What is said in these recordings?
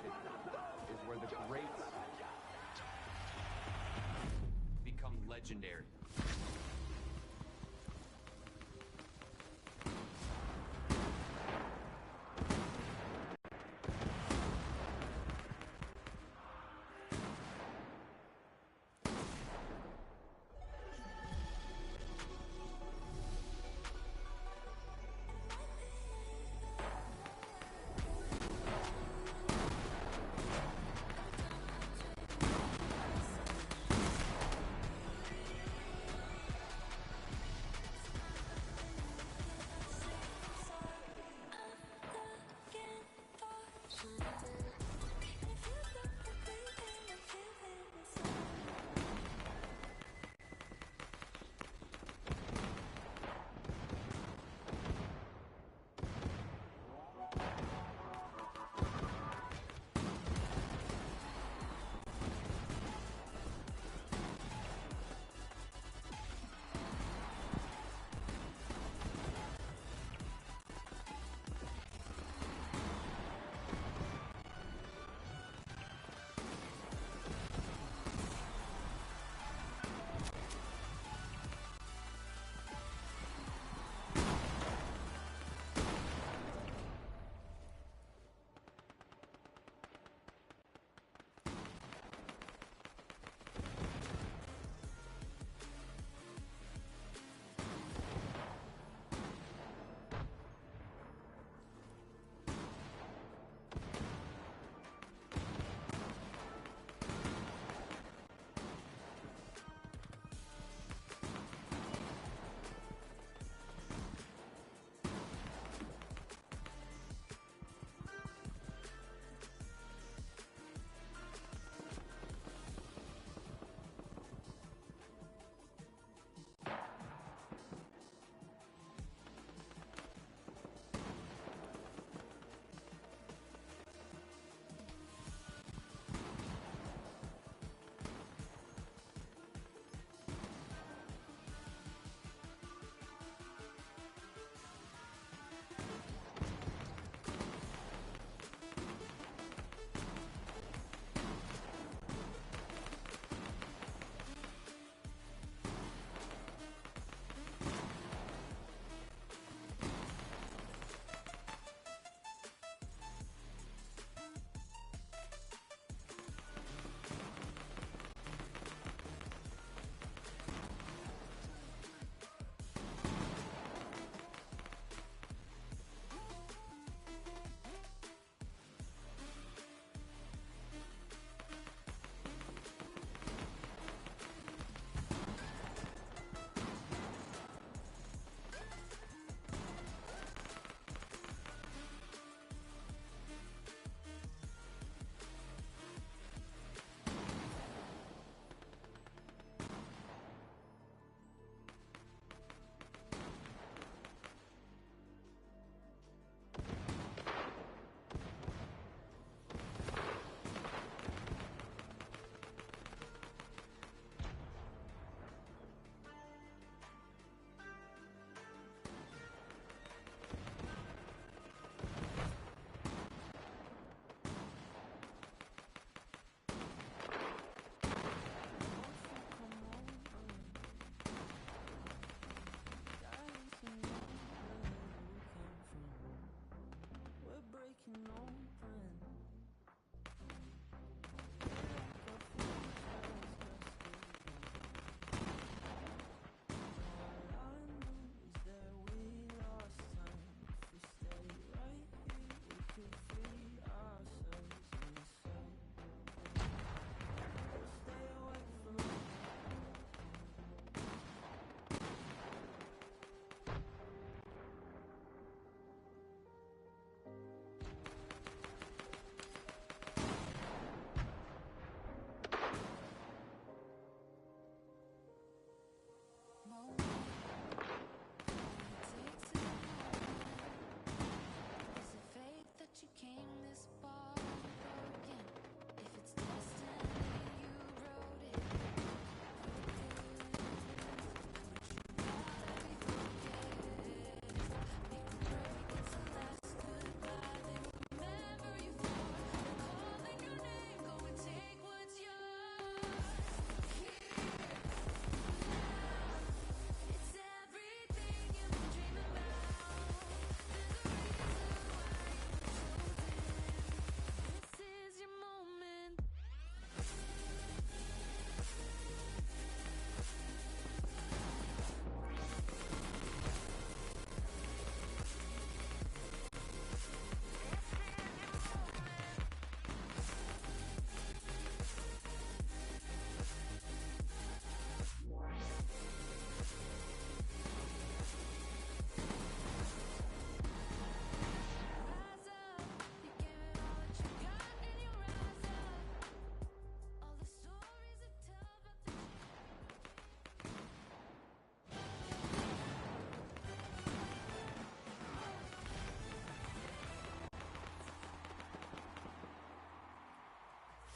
championship is where the greats become legendary.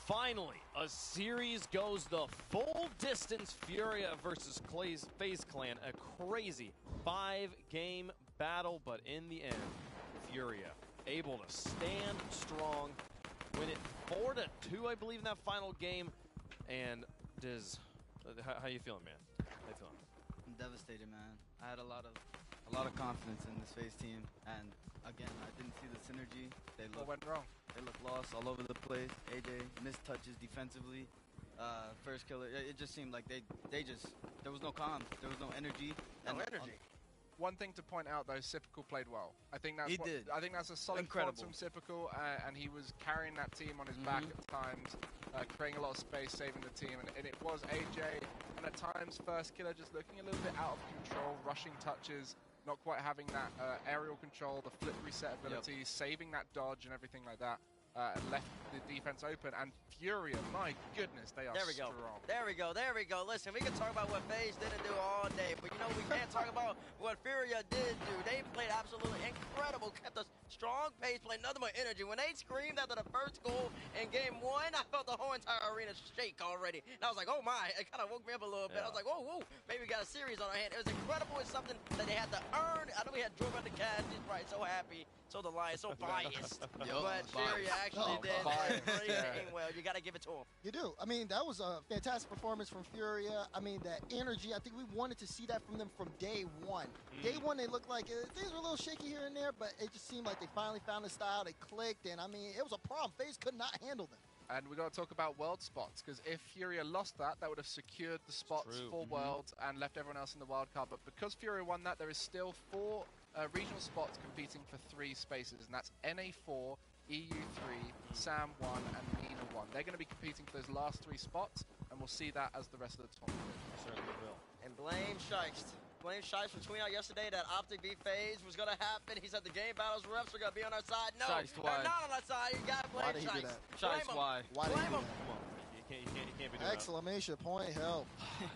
Finally, a series goes the full distance. Furia versus FaZe Clan, a crazy 5-game battle, but in the end, Furia able to stand strong, win it 4-2, I believe, in that final game. And Diz, how you feeling, man? How you feeling? I'm devastated, man. I had a lot of confidence in this FaZe team, and again, I didn't see the synergy. What went wrong? They look lost all over the place. AJ missed touches defensively. First killer, it just seemed like there was no calm, there was no energy. One thing to point out though, Sypical played well. I think that's a solid performance from Sypical, and he was carrying that team on his back at times, creating a lot of space, saving the team. And it was AJ, and at times First Killer just looking a little bit out of control, rushing touches, not quite having that aerial control, the flip reset ability, saving that dodge and everything like that, and left the defense open. And Furia, my goodness, they are strong. There we go. Listen, we can talk about what FaZe didn't do all day, but you know we can't talk about what Furia did do. They played absolutely incredible, kept a strong pace, played nothing but energy. When they screamed after the first goal in game 1, I felt the whole entire arena shake already. And I was like, oh my, it kind of woke me up a little bit. I was like, whoa, maybe we got a series on our hand. It was incredible. It's something that they had to earn. I know we had Drew on the cast. He's probably so happy, so delighted, so biased. But Furia actually did everything well. You got to give it to him. You do. I mean, that was a fantastic performance from Furia. I mean, that energy, I think we wanted to see that from them from day one. Day one, they looked like things were a little shaky here and there, but it just seemed like they finally found a style. They clicked, and I mean, it was a problem. FaZe could not handle them. And we got to talk about world spots, because if Furia lost that would have secured the spots for worlds and left everyone else in the wild card. But because Furia won that, there is still 4 regional spots competing for 3 spaces, and that's NA4, EU3, SAM 1, and MENA 1. They're going to be competing for those last 3 spots, and we'll see that as the rest of the tournament. Certainly will. And blame Shiest. Blame Shiest for tweeting out yesterday that Optic v FaZe was going to happen. He said the game battles refs are going to be on our side. No, they're not on our side. You got to blame Shiest. Why did he do that? Shiest, why? Why did he do that? Come on. You can't be doing Exclamation point, help.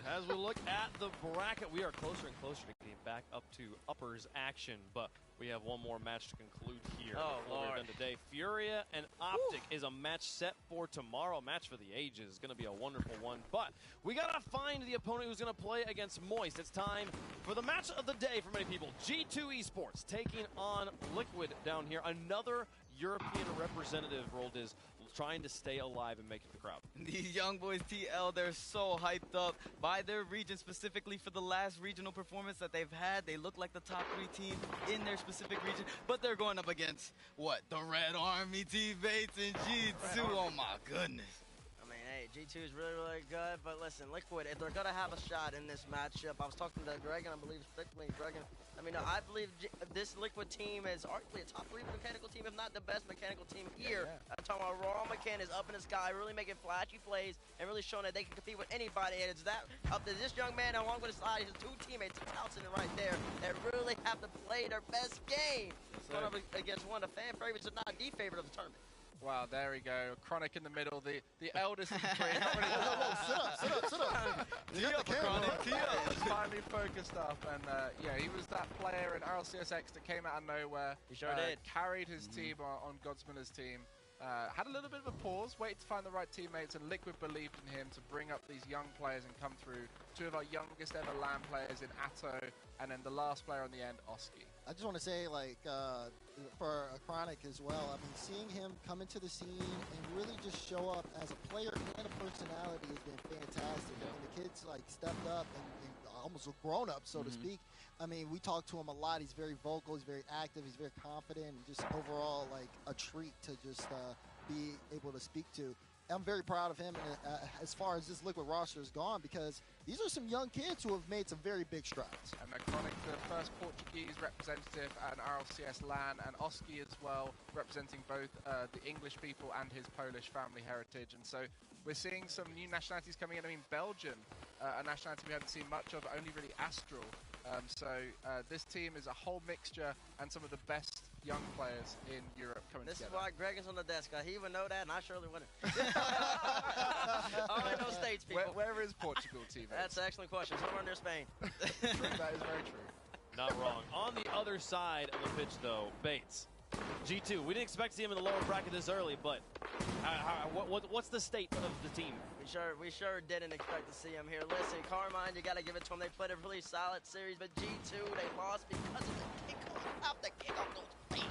As we look at the bracket, we are closer and closer to getting back up to uppers action, but we have one more match to conclude here. Oh, Lord. We're done today. Furia and Optic is a match set for tomorrow. Match for the ages. It's going to be a wonderful one, but we got to find the opponent who's going to play against Moist. It's time for the match of the day for many people. G2 Esports taking on Liquid down here. Another European representative role is trying to stay alive and make it to the crowd. These young boys, TL, they're so hyped up by their region, specifically for the last regional performance that they've had. They look like the top 3 teams in their specific region, but they're going up against, what, the Red Army teammates in G2. Oh my goodness. I mean, hey, G2 is really, really good, but listen, Liquid, if they're going to have a shot in this matchup, I was talking to Dragon, I believe, strictly Dragon. I mean, I believe this Liquid team is arguably a top 3 mechanical team, if not the best mechanical team here. I'm talking about Raw Mechan is up in the sky, really making flashy plays and really showing that they can compete with anybody. And it's that up to this young man along with his side, his 2 teammates, Towson right there, that really have to play their best game. Going up against one of the fan favorites, if not the favorite of the tournament. Wow, there we go. Chronic in the middle, the eldest of the 3. Sit up. Tee up, Chronic. Tee up. He's finally focused up, and yeah, he was that player in RLCSX that came out of nowhere. He sure did. Carried his team on Godsmiller's team. Had a little bit of a pause, waited to find the right teammates, and Liquid believed in him to bring up these young players and come through. 2 of our youngest ever LAN players in Atto, and then the last player on the end, Oski. I just want to say, like, for Chronic as well, I mean, seeing him come into the scene and really just show up as a player and a personality has been fantastic. I mean, the kid's, like, stepped up and almost a grown-up, so to speak. I mean, we talk to him a lot. He's very vocal. He's very active. He's very confident. And just overall, like, a treat to just be able to speak to. I'm very proud of him as far as this Liquid roster is gone, because these are some young kids who have made some very big strides. And Chronic, the first Portuguese representative at RLCS LAN, and Oski as well, representing both the English people and his Polish family heritage. And so we're seeing some new nationalities coming in. I mean, Belgium, a nationality we haven't seen much of, only really Astral. So this team is a whole mixture and some of the best young players in Europe coming this together. This is why Greg is on the desk. He would know that, and I surely wouldn't. Only no States people. Where is Portugal, team? That's an excellent question. Somewhere near Spain. True, that is very true. Not wrong. On the other side of the pitch, though, Bates. G2, we didn't expect to see him in the lower bracket this early, but what's the state of the team? We sure didn't expect to see him here. Listen, Carmine, you got to give it to him. They played a really solid series, but G2, they lost because of the kick off those things.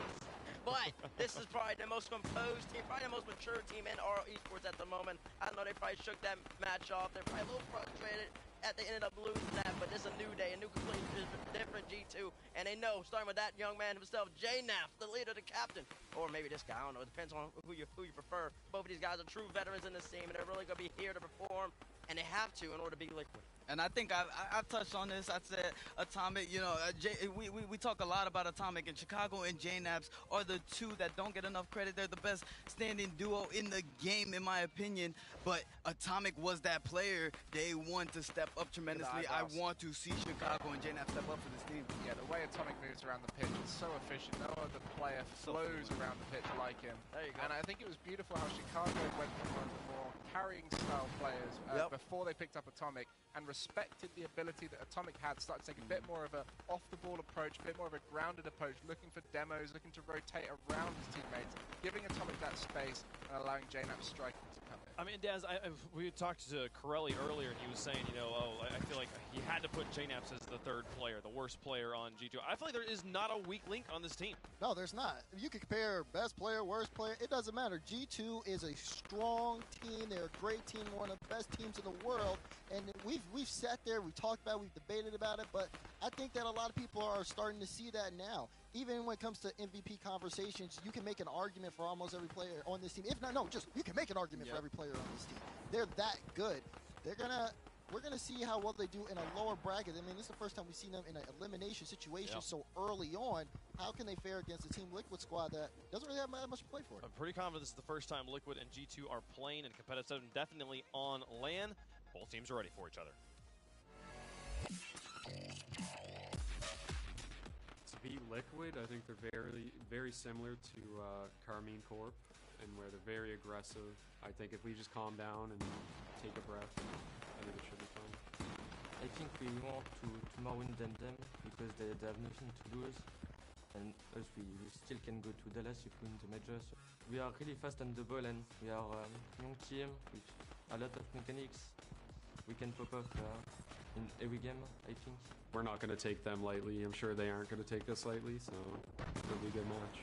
But this is probably the most composed team, probably the most mature team in RO Esports at the moment. I know they probably shook that match off. They're probably a little frustrated that they ended up losing that, but it's a new day, a new completely different G2. And they know, starting with that young man himself, JNAF, the leader, the captain. Or maybe this guy, I don't know, it depends on who you prefer. Both of these guys are true veterans in this team, and they're really going to be here to perform, and they have to in order to be Liquid. And I think I've touched on this. I said Atomic, you know, we talk a lot about Atomic, and Chicago and JNAPS are the two that don't get enough credit. They're the best standing duo in the game, in my opinion. But Atomic was that player. They want to step up tremendously. I want to see Chicago and JNAPS step up for this team. Yeah, the way Atomic moves around the pitch is so efficient. No other player flows around the pitch like him. There you go. And I think it was beautiful how Chicago went from one of the more carrying style players before they picked up Atomic, and respected the ability that Atomic had, started to take a bit more of a off-the-ball approach, a bit more of a grounded approach, looking for demos, looking to rotate around his teammates, giving Atomic that space and allowing JNAP's striking to come in. I mean, Daz, we talked to Corelli earlier, and he was saying, you know, I feel like he had to put JNAPS as the third player, the worst player on G2. I feel like there is not a weak link on this team. No, there's not. You can compare best player, worst player. It doesn't matter. G2 is a strong team. They're a great team, one of the best teams in the world. And we've sat there, we've talked about it, we've debated about it, but I think that a lot of people are starting to see that now. Even when it comes to MVP conversations, you can make an argument for almost every player on this team. If not, no, just you can make an argument for every player on this team. They're that good. We're gonna see how well they do in a lower bracket. I mean, this is the first time we've seen them in an elimination situation so early on. How can they fare against a Team Liquid squad that doesn't really have much to play for? I'm pretty confident this is the first time Liquid and G2 are playing in competitive, and definitely on LAN. Both teams are ready for each other. To beat Liquid, I think they're very similar to Carmine Corp, and where they're very aggressive. I think if we just calm down and take a breath, I think it should be fun. I think we want to more win than them because they have nothing to lose, and us we still can go to Dallas if we win the major. So we are really fast on the ball, and we are a young team with a lot of mechanics. We can pop off in every game, I think. We're not going to take them lightly. I'm sure they aren't going to take us lightly, so it'll be a good match.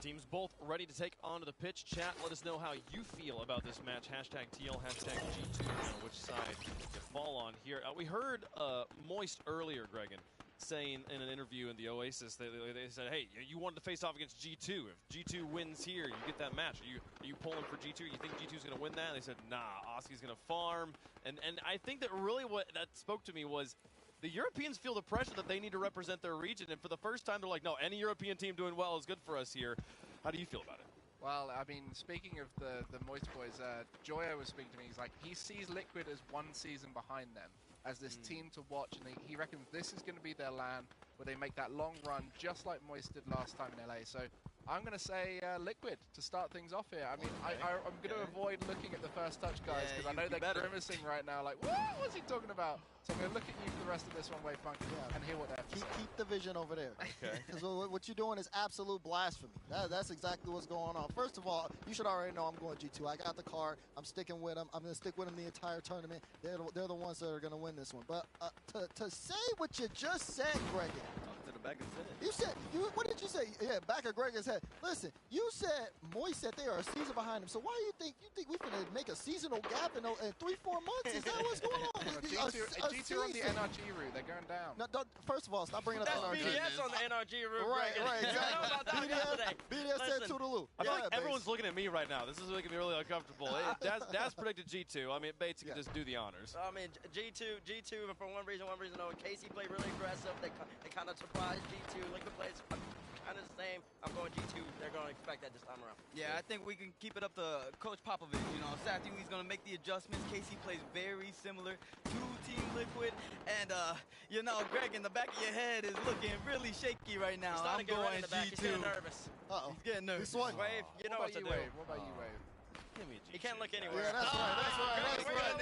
Teams both ready to take onto the pitch. Chat, let us know how you feel about this match. Hashtag TL, hashtag G2, which side you fall on here. We heard Moist earlier, Gregan, saying in an interview in the Oasis, they said, hey, you wanted to face off against G2. If G2 wins here, you get that match. Are you pulling for G2? You think G2's going to win that? And they said, nah, Oski's going to farm. And I think that really what that spoke to me was the Europeans feel the pressure that they need to represent their region. And for the first time, they're like, no, any European team doing well is good for us here. How do you feel about it? Well, I mean, speaking of the Moist boys, Joyo was speaking to me. He's like, he sees Liquid as one season behind them, as this team to watch, and he reckons this is going to be their LAN where they make that long run, just like Moist did last time in LA. So I'm going to say Liquid to start things off here. I mean, I'm going to avoid looking at the first touch, guys, because I know they're grimacing right now, like, what? What's he talking about? So I'm going to look at you for the rest of this one, Wave Funky, and hear what they have to say. Keep the vision over there. Okay. Because what you're doing is absolute blasphemy. That's exactly what's going on. First of all, you should already know I'm going G2. I got the card. I'm sticking with them. I'm going to stick with them the entire tournament. They're the ones that are going to win this one. But to say what you just said, Gregan. To the back of his head. You said, what did you say? Yeah, back of Gregan's head. Listen, you said Moist said they are a season behind him. So why do you think we're going to make a seasonal gap in 3-4 months? Is that what's going on? G2 are on the NRG route. They're going down. No, first of all, stop bringing up That's NRG. BDS on the NRG route. Right, exactly. BDS said Toodaloo. I feel like everyone's looking at me right now. This is making me really uncomfortable. Daz predicted G2. I mean, basically just do the honors. I mean, G2, for one reason no. Casey played really aggressive. They kind of surprised G2. Liquid plays kind of the same. I'm going G2. They're going to expect that this time around. Yeah, I think we can keep it up to Coach Popovich. You know, Sathi, he's going to make the adjustments. Casey plays very similar to Team Liquid. And, you know, Greg, in the back of your head is looking really shaky right now. I'm going G2. He's getting nervous. He's getting nervous. Wave, you know what to do. What about you, Wave? He can't look anywhere. Yeah, that's right.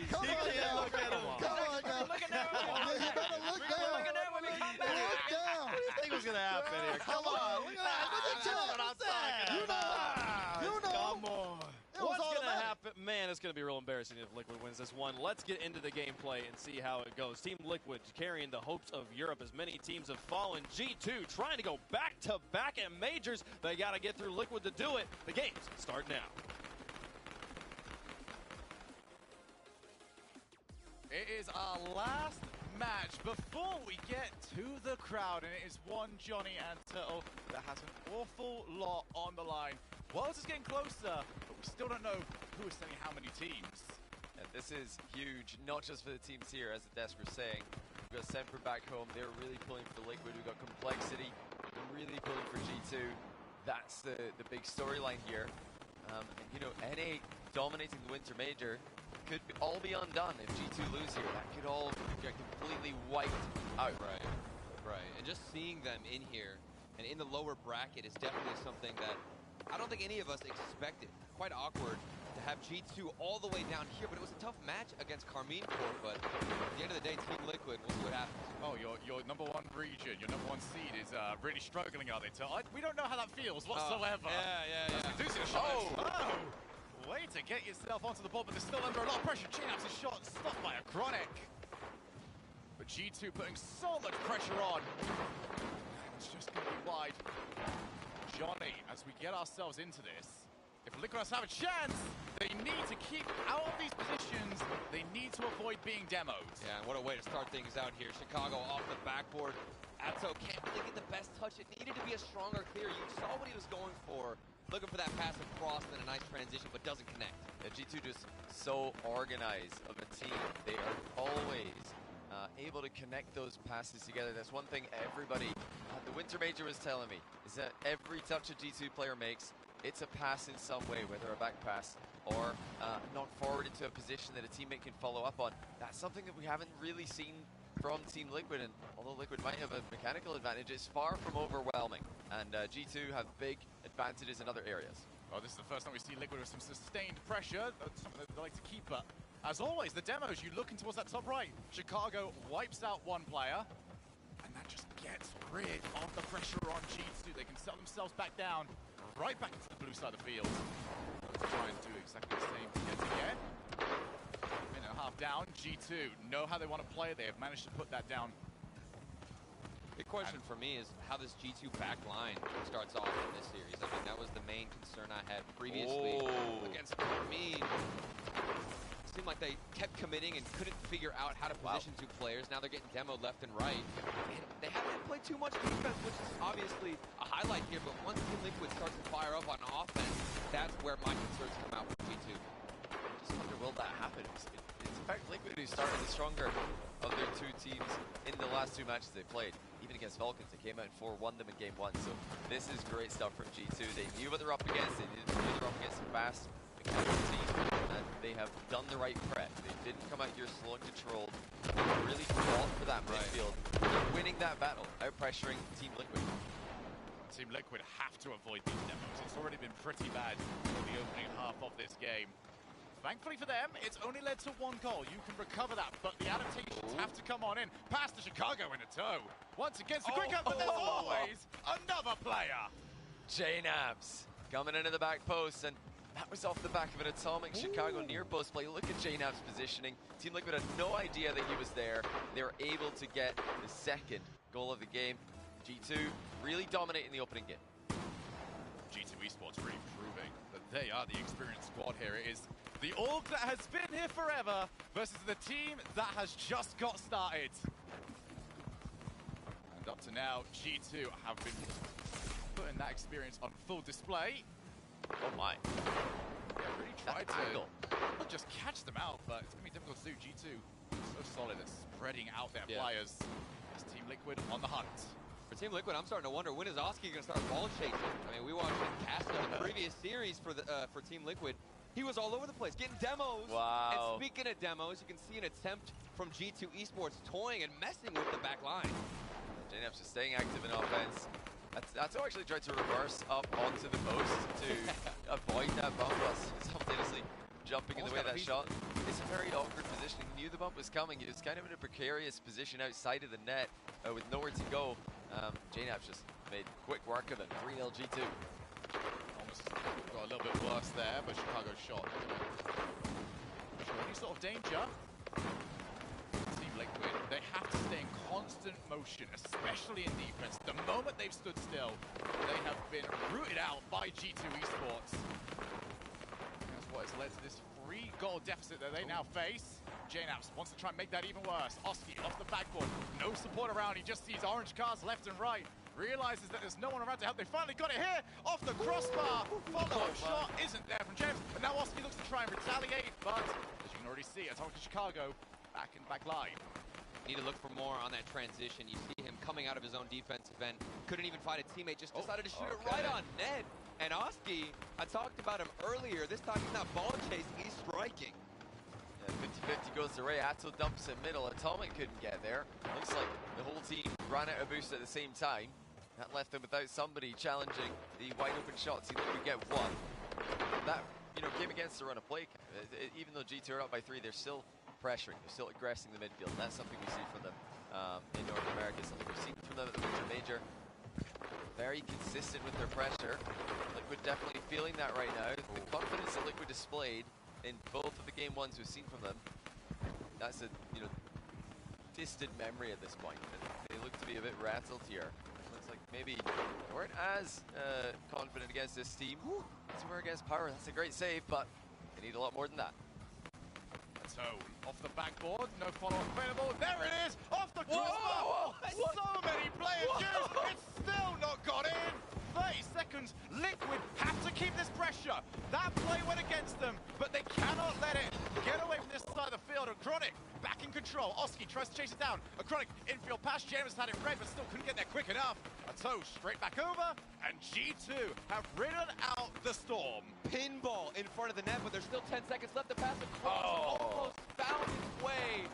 Come on, You better look down. Look at that when we come back. Look down. What do you think was gonna happen here? Come on, look at that. You know. Come on. What's going to happen? Man, it's going to be real embarrassing if Liquid wins this one. Let's get into the gameplay and see how it goes. Team Liquid carrying the hopes of Europe as many teams have fallen. G2 trying to go back-to-back at majors. They got to get through Liquid to do it. The games start now. It is our last match before we get to the crowd, and it is one Johnny and Turtle that has an awful lot on the line. Worlds is getting closer, but we still don't know who is sending how many teams. And this is huge, not just for the teams here, as the desk was saying. We've got Semper back home. They're really pulling for the Liquid. We've got Complexity really pulling for G2. That's the big storyline here. And, you know, NA dominating the Winter Major could all be undone if G2 lose here. That could all get completely wiped out. Right. And just seeing them in here and in the lower bracket is definitely something that I don't think any of us expected. Quite awkward to have G2 all the way down here, but it was a tough match against Carmine Corp. But at the end of the day, Team Liquid, we'll see what happens. Oh, your number one region, your number one seed is really struggling, are they? We don't know how that feels whatsoever. Yeah. Way to get yourself onto the board, but they're still under a lot of pressure. Chinap's shot stopped by a Chronic. But G2 putting so much pressure on. It's just going to be wide. Johnny, as we get ourselves into this, if Liquid has to have a chance, they need to keep out of these positions. They need to avoid being demoed. Yeah, and what a way to start things out here. Chicago off the backboard. Atto can't really get the best touch. It needed to be a stronger clear. You saw what he was going for. Looking for that passive cross and a nice transition, but doesn't connect. Yeah, G2 just so organized of a team. They are always able to connect those passes together. That's one thing everybody at the Winter Major was telling me, is that every touch a G2 player makes, it's a pass in some way, whether a back pass or knock forward into a position that a teammate can follow up on. That's something that we haven't really seen from Team Liquid, and although Liquid might have a mechanical advantage, it's far from overwhelming. And G2 have big advantages in other areas. Well, this is the first time we see Liquid with some sustained pressure. That's something that they like to keep, but as always, the demos, you looking towards that top right. Chicago wipes out one player, and that just gets rid of the pressure on G2. They can settle themselves back down, right back into the blue side of the field. Let's try and do exactly the same yet again. Minute and a half down, G2 know how they want to play. They have managed to put that down. Big question for me is how this G2 back line starts off in this series. I mean, that was the main concern I had previously against Carmine. It seemed like they kept committing and couldn't figure out how to position two players. Now they're getting demoed left and right. And they haven't played too much defense, which is obviously a highlight here. But once Team Liquid starts to fire up on offense, that's where my concerns come out with G2. I just wonder, will that happen? It's in fact Liquid who started the stronger of their two teams in the last two matches they played. Even against Vulcans, they came out and 4-1 them in game one. So this is great stuff from G2. They knew what they're up against. They knew they were up against a fast mechanical team, and they have done the right prep. They didn't come out here slow and controlled. They really fought for that midfield. They're winning that battle, out-pressuring Team Liquid. Team Liquid have to avoid these demos. It's already been pretty bad in the opening half of this game. Thankfully for them, it's only led to one goal. You can recover that, but the adaptations have to come on in. Pass to Chicago in a toe. Once again, it's a quick up, but there's always another player. JNabs coming into the back post, and that was off the back of an atomic Chicago near post play. Look at JNabs' positioning. Team Liquid had no idea that he was there. They were able to get the second goal of the game. G2 really dominating the opening game. G2 Esports really proving that they are the experienced squad here. It is the org that has been here forever versus the team that has just got started. And up to now, G2 have been putting that experience on full display. Oh my. Yeah, really tried to not just catch them out, but it's going to be difficult to do. G2 so solid at spreading out their players. As Team Liquid on the hunt. For Team Liquid, I'm starting to wonder, when is Oski going to start ball shaking? I mean, we watched him cast in the previous series for Team Liquid. He was all over the place, getting demos. Wow. And speaking of demos, you can see an attempt from G2 Esports toying and messing with the back line. JNabs just staying active in offense. That's actually tried to reverse up onto the post to avoid that bomb bus simultaneously. jumping in the way of that shot. It's a very awkward position. He knew the bump was coming. He was kind of in a precarious position outside of the net with nowhere to go. JNAP's just made quick work of it. 3-0 G2. Almost got a little bit worse there, but Chicago shot. Show any sort of danger. Team Liquid, they have to stay in constant motion, especially in defense. The moment they've stood still, they have been rooted out by G2 Esports. That's what has led to this 3-goal deficit that they now face. JNAPS wants to try and make that even worse. Oski off the backboard, no support around. He just sees orange cars left and right. Realizes that there's no one around to help. They finally got it here, off the crossbar. Follow-up shot isn't there from James. And now Oski looks to try and retaliate, but as you can already see, Atomic Chicago back live. Need to look for more on that transition. You see him coming out of his own defensive end. Couldn't even find a teammate, just decided to shoot it right on net. And Oski, I talked about him earlier. This time he's not ball chasing, he's striking. 50-50 goes to Ray. Atto dumps in middle. Atomic couldn't get there. Looks like the whole team ran out of boost at the same time. That left them without somebody challenging the wide open shots. He would get one. That, came against the run of play. Even though G2 are up by 3, they're still pressuring. They're still aggressing the midfield. That's something we see from them in North America. Something we've seen from them at the Winter Major. Very consistent with their pressure. Liquid definitely feeling that right now. The confidence that Liquid displayed in both of the game ones we've seen from them, that's a distant memory at this point. They look to be a bit rattled here. Looks like maybe they weren't as confident against this team as we were against Power. That's a great save, but they need a lot more than that. So, off the backboard, no follow-up available. There it is, off the crossbar. So many players use, it's still not got in. 30 seconds, Liquid have to keep this pressure. That play went against them, but they cannot let it get away from this side of the field. Achronic back in control. Oski tries to chase it down. Achronic infield pass. James had it red, but still couldn't get there quick enough. Atto straight back over, and G2 have ridden out the storm. Pinball in front of the net, but there's still 10 seconds left to pass across. Almost found its way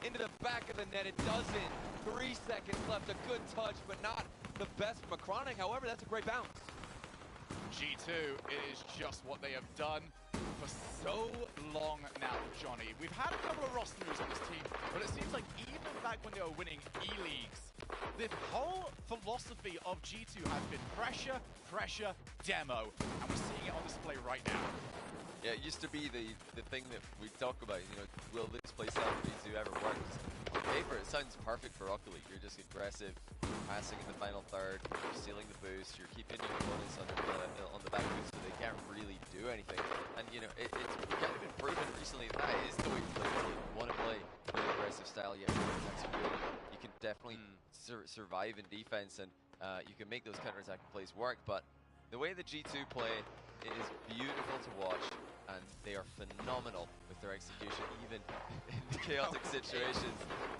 into the back of the net. It doesn't. 3 seconds left. A good touch, but not the best from Achronic. However, that's a great bounce. G2, it is just what they have done for so long now, Johnny. We've had a couple of roster moves on this team, but it seems like even back when they were winning E-Leagues, the whole philosophy of G2 has been pressure, pressure, demo, and we're seeing it on display right now. Yeah, it used to be the thing that we talk about, will this play style for G2 ever work? On paper, it sounds perfect for Rocket League. You're just aggressive, passing in the final third, you're stealing the boost, you're keeping your opponents on the back foot so they can't really do anything. And it's kind of been proven recently that is the way to play. If you want to play an aggressive style, you can definitely survive in defense, and you can make those counter-attacking plays work. But the way the G2 play, it is beautiful to watch, and they are phenomenal with their execution, even in chaotic situations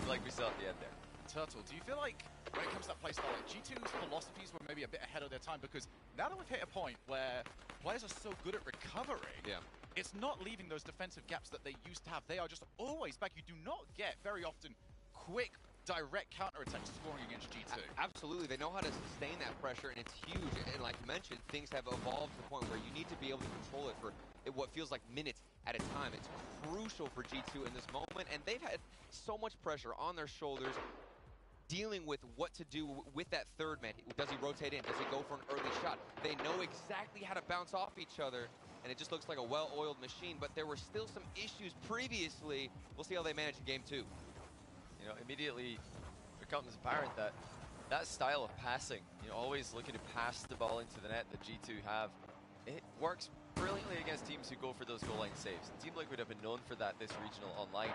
like we saw at the end there. Turtle, do you feel like when it comes to that playstyle, like G2's philosophies were maybe a bit ahead of their time? Because now that we've hit a point where players are so good at recovering, it's not leaving those defensive gaps that they used to have. They are just always back. You do not get very often quick, direct counter-attacks scoring against G2. Absolutely, they know how to sustain that pressure, and it's huge. And like you mentioned, things have evolved to the point where you need to be able to control it for what feels like minutes at a time. It's crucial for G2 in this moment, and they've had so much pressure on their shoulders, dealing with what to do with that third man. Does he rotate in? Does he go for an early shot? They know exactly how to bounce off each other, and it just looks like a well-oiled machine, but there were still some issues previously. We'll see how they manage in game 2. Immediately becomes apparent that style of passing, always looking to pass the ball into the net that G2 have, it works brilliantly against teams who go for those goal line saves. Team Liquid have been known for that this regional online.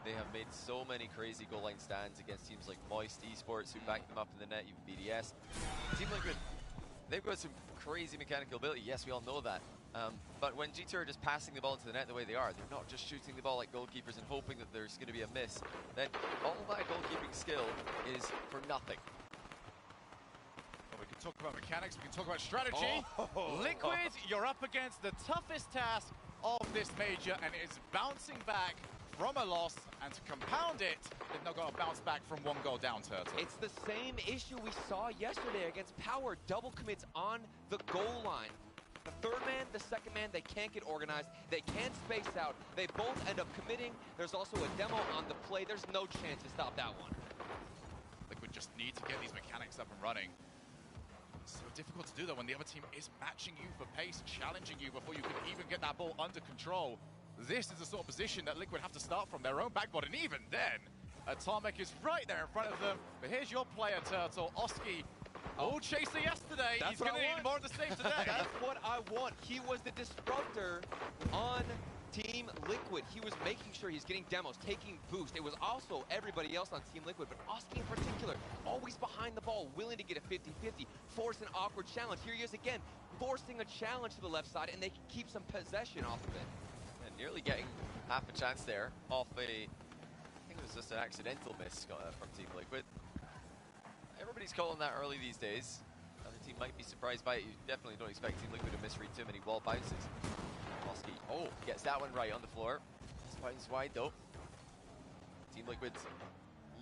They have made so many crazy goal line stands against teams like Moist Esports, who back them up in the net, even BDS. Team Liquid, they've got some crazy mechanical ability. Yes, we all know that. But when G2 are just passing the ball into the net the way they are, they're not just shooting the ball like goalkeepers and hoping that there's going to be a miss. Then all that goalkeeping skill is for nothing. Well, we can talk about mechanics, we can talk about strategy. Liquid, you're up against the toughest task of this major, and it is bouncing back from a loss, and to compound it, they've not got to bounce back from 1 goal down, Turtle. It's the same issue we saw yesterday against Power. Double commits on the goal line. The third man, the second man, they can't get organized. They can't space out. They both end up committing. There's also a demo on the play. There's no chance to stop that one. Liquid just need to get these mechanics up and running. So difficult to do that when the other team is matching you for pace, challenging you before you can even get that ball under control. This is the sort of position that Liquid have to start from their own backboard, and even then, Atomic is right there in front of them. But here's your player, Turtle, Oski. Old chaser yesterday. He's going to need more of the same today. That's what I want. He was the disruptor on Team Liquid. He was making sure he's getting demos, taking boost. It was also everybody else on Team Liquid, but Oski in particular, always behind the ball, willing to get a 50-50, force an awkward challenge. Here he is again, forcing a challenge to the left side, and they can keep some possession off of it. And nearly getting half a chance there off a, I think it was just an accidental miss from Team Liquid. Everybody's calling that early these days. Other team might be surprised by it. You definitely don't expect Team Liquid to misread too many wall bounces. Oski, gets that one right on the floor. This bounce wide though. Team Liquid's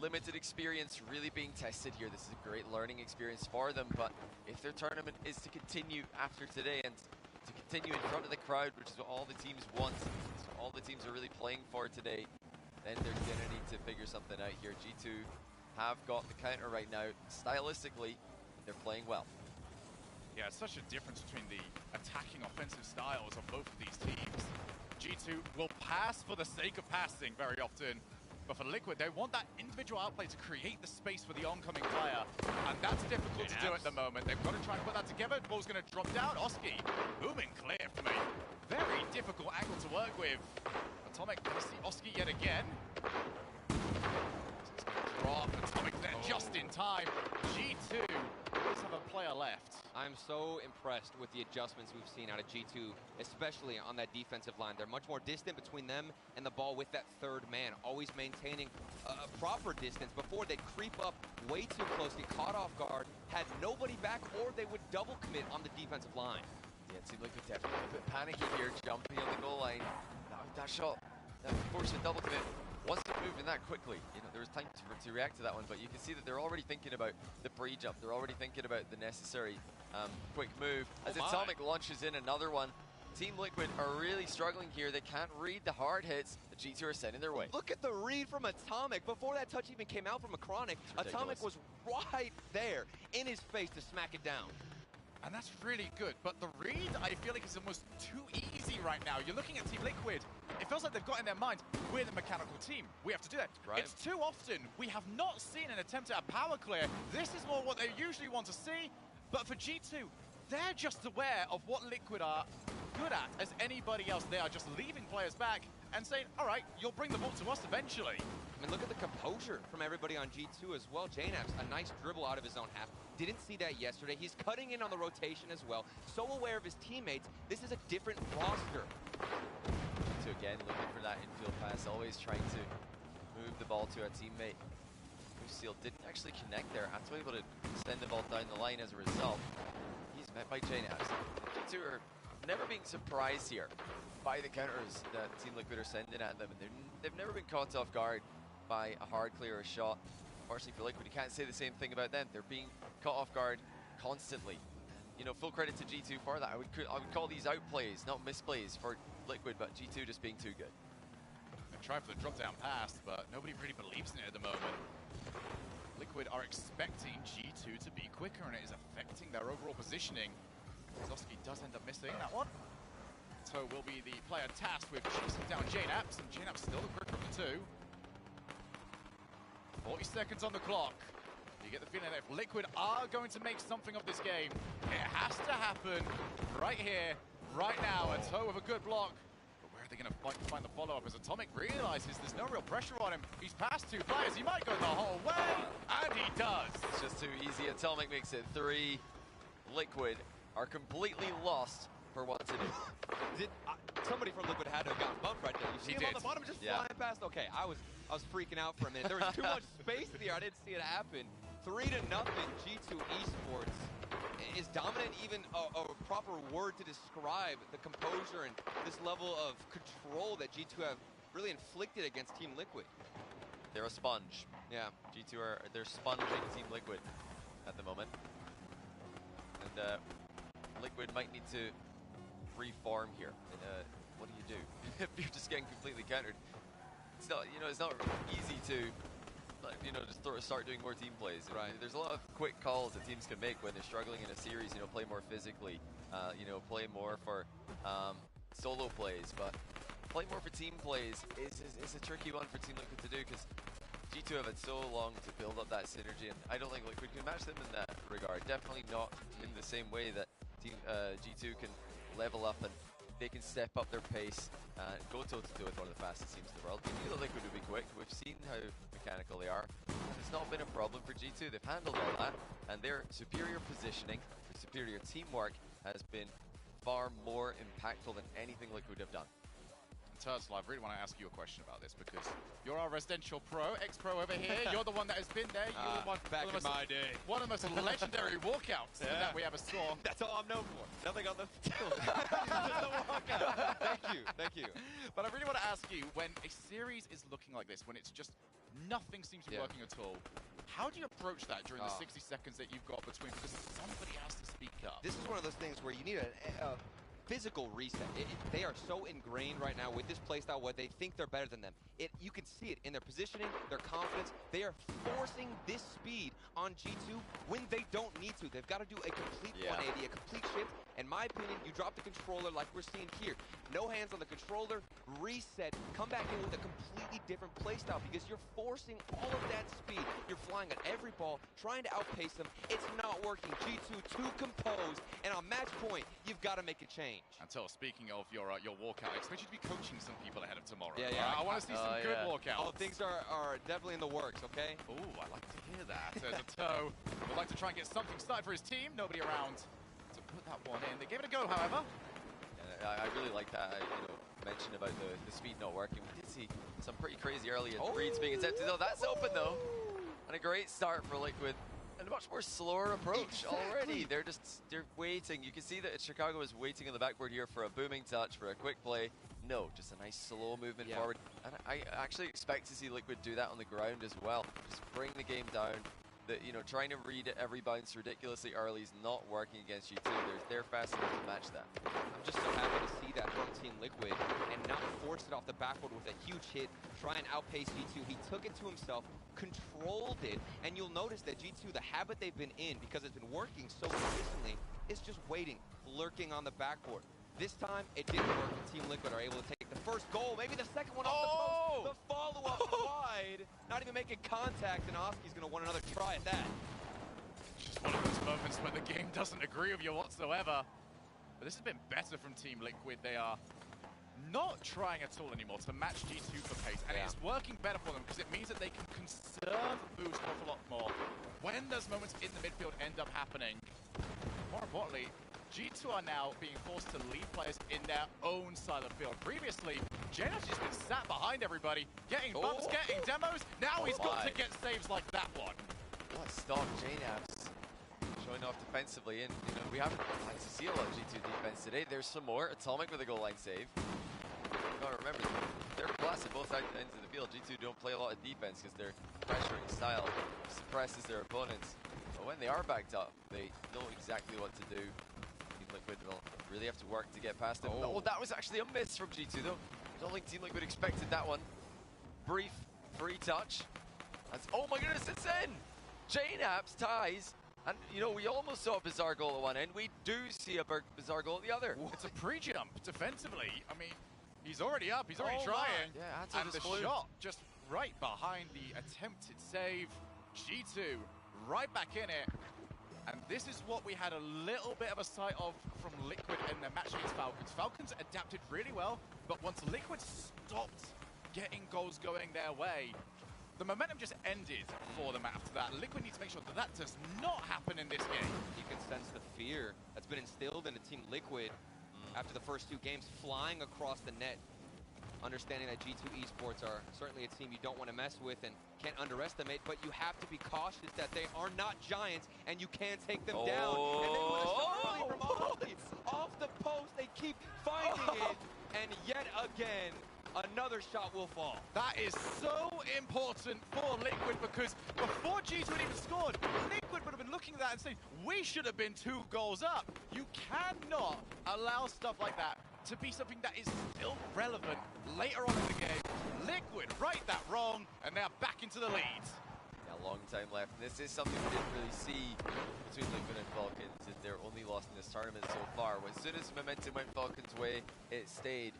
limited experience really being tested here. This is a great learning experience for them, but if their tournament is to continue after today and to continue in front of the crowd, which is what all the teams want, so all the teams are really playing for today, then they're gonna need to figure something out here. G2 have got the counter right now. Stylistically, they're playing well. Yeah, it's such a difference between the attacking offensive styles of both of these teams. G2 will pass for the sake of passing very often, but for Liquid, they want that individual outplay to create the space for the oncoming player, and that's difficult to do at the moment. They've got to try and put that together. The ball's going to drop down. Oski, booming clear from a very difficult angle to work with. Atomic, going to see Oski yet again. Drop Atomic there just in time. G2 always have a player left. I'm so impressed with the adjustments we've seen out of G2, especially on that defensive line. They're much more distant between them and the ball with that third man, always maintaining a proper distance. Before, they'd creep up way too close, get caught off guard, had nobody back, or they would double commit on the defensive line. Yeah, it seemed like they're definitely a bit panicky here, jumping on the goal line. That shot, that forced a double commit, wasn't moving that quickly. You know, there was time to react to that one, but you can see that they're already thinking about the pre-jump. They're already thinking about the necessary quick move. As Atomic launches in another one, Team Liquid are really struggling here. They can't read the hard hits that G2 are sending their way. Look at the read from Atomic. Before that touch even came out from Acronic, Atomic was right there in his face to smack it down. And that's really good, but the read, I feel like, is almost too easy right now. You're looking at Team Liquid. It feels like they've got in their mind, we're the mechanical team. We have to do that. Right. It's too often. We have not seen an attempt at a power clear. This is more what they usually want to see. But for G2, they're just aware of what Liquid are good at as anybody else. They are just leaving players back and saying, all right, you'll bring the ball to us eventually. I mean, look at the composure from everybody on G2 as well. JNAP's a nice dribble out of his own half. Didn't see that yesterday. He's cutting in on the rotation as well. So aware of his teammates. This is a different roster. So again, looking for that infield pass, always trying to move the ball to a teammate. Lucille didn't actually connect there. Atto able to send the ball down the line as a result. He's met by JNAPs. G2 are never being surprised here by the counters that Team Liquid are sending at them. And they've never been caught off guard by a hard clear or shot. Unfortunately for Liquid, you can't say the same thing about them. They're being caught off guard constantly. You know, full credit to G2 for that. I would call these outplays, not misplays for Liquid, but G2 just being too good. They tried for the drop down pass, but nobody really believes in it at the moment. Liquid are expecting G2 to be quicker, and it is affecting their overall positioning. Zoski does end up missing that one. So will be the player tasked with chasing down JNAPs, and JNAPs still the quicker of the two. 40 seconds on the clock. You get the feeling that if Liquid are going to make something of this game, it has to happen right here, right now. And so with a good block, but where are they going to find the follow-up as Atomic realizes there's no real pressure on him. He's passed two players. He might go the whole way, and he does. It's just too easy. Atomic makes it 3. Liquid are completely lost for what to do. Somebody from Liquid had to have gotten bumped right there. You see him on the bottom just flying past? Okay, I was freaking out for a minute. There was too much space there. I didn't see it happen. 3-0. G2 Esports is dominant. Even a proper word to describe the composure and this level of control that G2 have really inflicted against Team Liquid. They're a sponge. Yeah. G2 they're sponging Team Liquid at the moment. And Liquid might need to free farm here. What do you do if you're just getting completely countered? It's not, it's not easy to, just start doing more team plays. Right. There's a lot of quick calls that teams can make when they're struggling in a series. Play more physically. Play more for solo plays, but play more for team plays is a tricky one for Team Liquid to do because G2 have had so long to build up that synergy, and I don't think Liquid can match them in that regard. Definitely not in the same way that Team G2 can level up and they can step up their pace and go toe-to-toe with one of the fastest teams in the world. We knew that Liquid would be quick. We've seen how mechanical they are. And it's not been a problem for G2. They've handled all that, and their superior positioning, their superior teamwork has been far more impactful than anything Liquid have done. Turtle, I really want to ask you a question about this because you're our residential pro, ex-pro over here. You're the one that has been there. You're the one back in my day. One of the most legendary walkouts that we ever saw. That's all I'm known for. Nothing on the field. Thank you. But I really want to ask you, when a series is looking like this, when it's just nothing seems to be working at all, how do you approach that during the 60 seconds that you've got between? Because somebody has to speak up. This is one of those things where you need a physical reset. They are so ingrained right now with this playstyle where they think they're better than them. You can see it in their positioning, their confidence. They are forcing this speed on G2 when they don't need to. They've got to do a complete 180, a complete shift. In my opinion, you drop the controller like we're seeing here. No hands on the controller, reset, come back in with a completely different playstyle because you're forcing all of that speed. You're flying at every ball, trying to outpace them. It's not working. G2 too composed, and on match point, you've got to make a change. Until speaking of your walkout, I expect you to be coaching some people ahead of tomorrow. Yeah. I want to see some good walkouts. Oh, things are definitely in the works, okay? Ooh, I like to hear that. There's a toe. Would like to try and get something started for his team. Nobody around to put that one in. They gave it a go, however. I really like that. Mentioned about the speed not working. We did see some pretty crazy early reads being attempted. Though that's open though, and a great start for Liquid. And a much more slower approach already. They're waiting. You can see that Chicago is waiting on the backboard here for a booming touch, for a quick play. No, just a nice slow movement forward. And I actually expect to see Liquid do that on the ground as well. Just bring the game down. Trying to read every bounce ridiculously early is not working against G2. They're fast enough to match that. I'm just so happy to see that from Team Liquid and not force it off the backboard with a huge hit, try and outpace G2. He took it to himself, controlled it, and you'll notice that G2, the habit they've been in, because it's been working so consistently, is just waiting, lurking on the backboard. This time, it didn't work, and Team Liquid are able to take the first goal, maybe the second one off the post, the follow-up wide, not even making contact, and Oski's going to want another try at that. Just one of those moments when the game doesn't agree with you whatsoever. But this has been better from Team Liquid. They are not trying at all anymore to match G2 for pace, and it's working better for them because it means that they can conserve boost an awful lot more. When those moments in the midfield end up happening, more importantly, G2 are now being forced to lead players in their own side of the field. Previously, Jenna's just been sat behind everybody, getting bumps, getting demos. Now he's got to get saves like that one. What a stop, JNABs showing off defensively. And, we haven't had to see a lot of G2 defense today. There's some more. Atomic with a goal line save. You've got to remember, they're class at both ends of the field. G2 don't play a lot of defense because their pressuring style suppresses their opponents. But when they are backed up, they know exactly what to do. Liquid will really have to work to get past him. Oh, that was actually a miss from G2 though. I don't think Team Liquid expected that one. Brief free touch. That's, oh my goodness, it's in! JNABs ties. And, we almost saw a bizarre goal at one end. We do see a bizarre goal at the other. It's a pre-jump defensively. I mean, he's already up. He's already trying. Yeah, and the shot just right behind the attempted save. G2 right back in it. And this is what we had a little bit of a sight of from Liquid in their match against Falcons. Falcons adapted really well, but once Liquid stopped getting goals going their way, the momentum just ended for them after that. Liquid needs to make sure that that does not happen in this game. You can sense the fear that's been instilled into Team Liquid after the first two games, flying across the net. Understanding that G2 Esports are certainly a team you don't want to mess with and can't underestimate, but you have to be cautious that they are not giants and you can take them down. And they would have started early from off the post. They keep finding it, and yet again, another shot will fall. That is so important for Liquid because before G2 had even scored, Liquid would have been looking at that and saying, we should have been 2 goals up. You cannot allow stuff like that to be something that is still relevant later on in the game. Liquid right that wrong, and now back into the lead. Yeah, long time left. And this is something we didn't really see between Liquid and Falcons. They're only lost in this tournament so far. As soon as momentum went Falcons' way, it stayed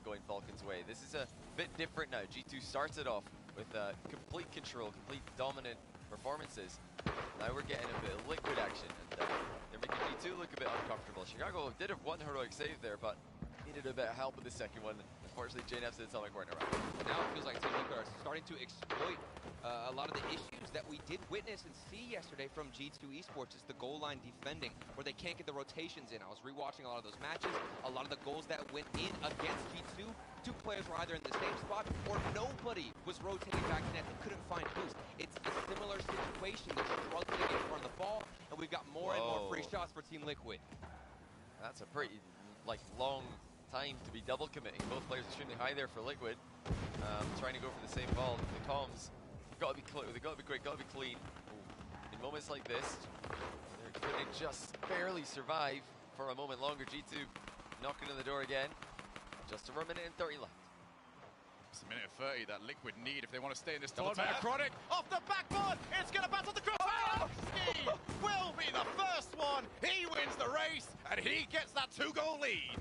going Falcons' way. This is a bit different now. G2 started off with complete control, complete dominant performances. Now we're getting a bit of Liquid action, and they're making G2 look a bit uncomfortable. Chicago did have one heroic save there, but needed a bit of help with the second one. Unfortunately, JNF's did something right around. Now it feels like Team Liquid are starting to exploit a lot of the issues that we did witness and see yesterday from G2 Esports. Is the goal line defending, where they can't get the rotations in. I was rewatching a lot of those matches. A lot of the goals that went in against G2, 2 players were either in the same spot or nobody was rotating back to net. They couldn't find boost. It's a similar situation. They're struggling to get in front of the ball, and we've got more and more free shots for Team Liquid. That's a pretty long time to be double committing. Both players extremely high there for Liquid, trying to go for the same ball. The comms got to be they've got to be quick, got to be clean. In moments like this, they're going to just barely survive for a moment longer. G2 knocking on the door again. Just over a minute and 30 left. It's a minute and 30 that Liquid need if they want to stay in this tournament. Chronic off the backboard. It's going to battle the cross. Oski will be the first one. He wins the race, and he gets that 2-goal lead.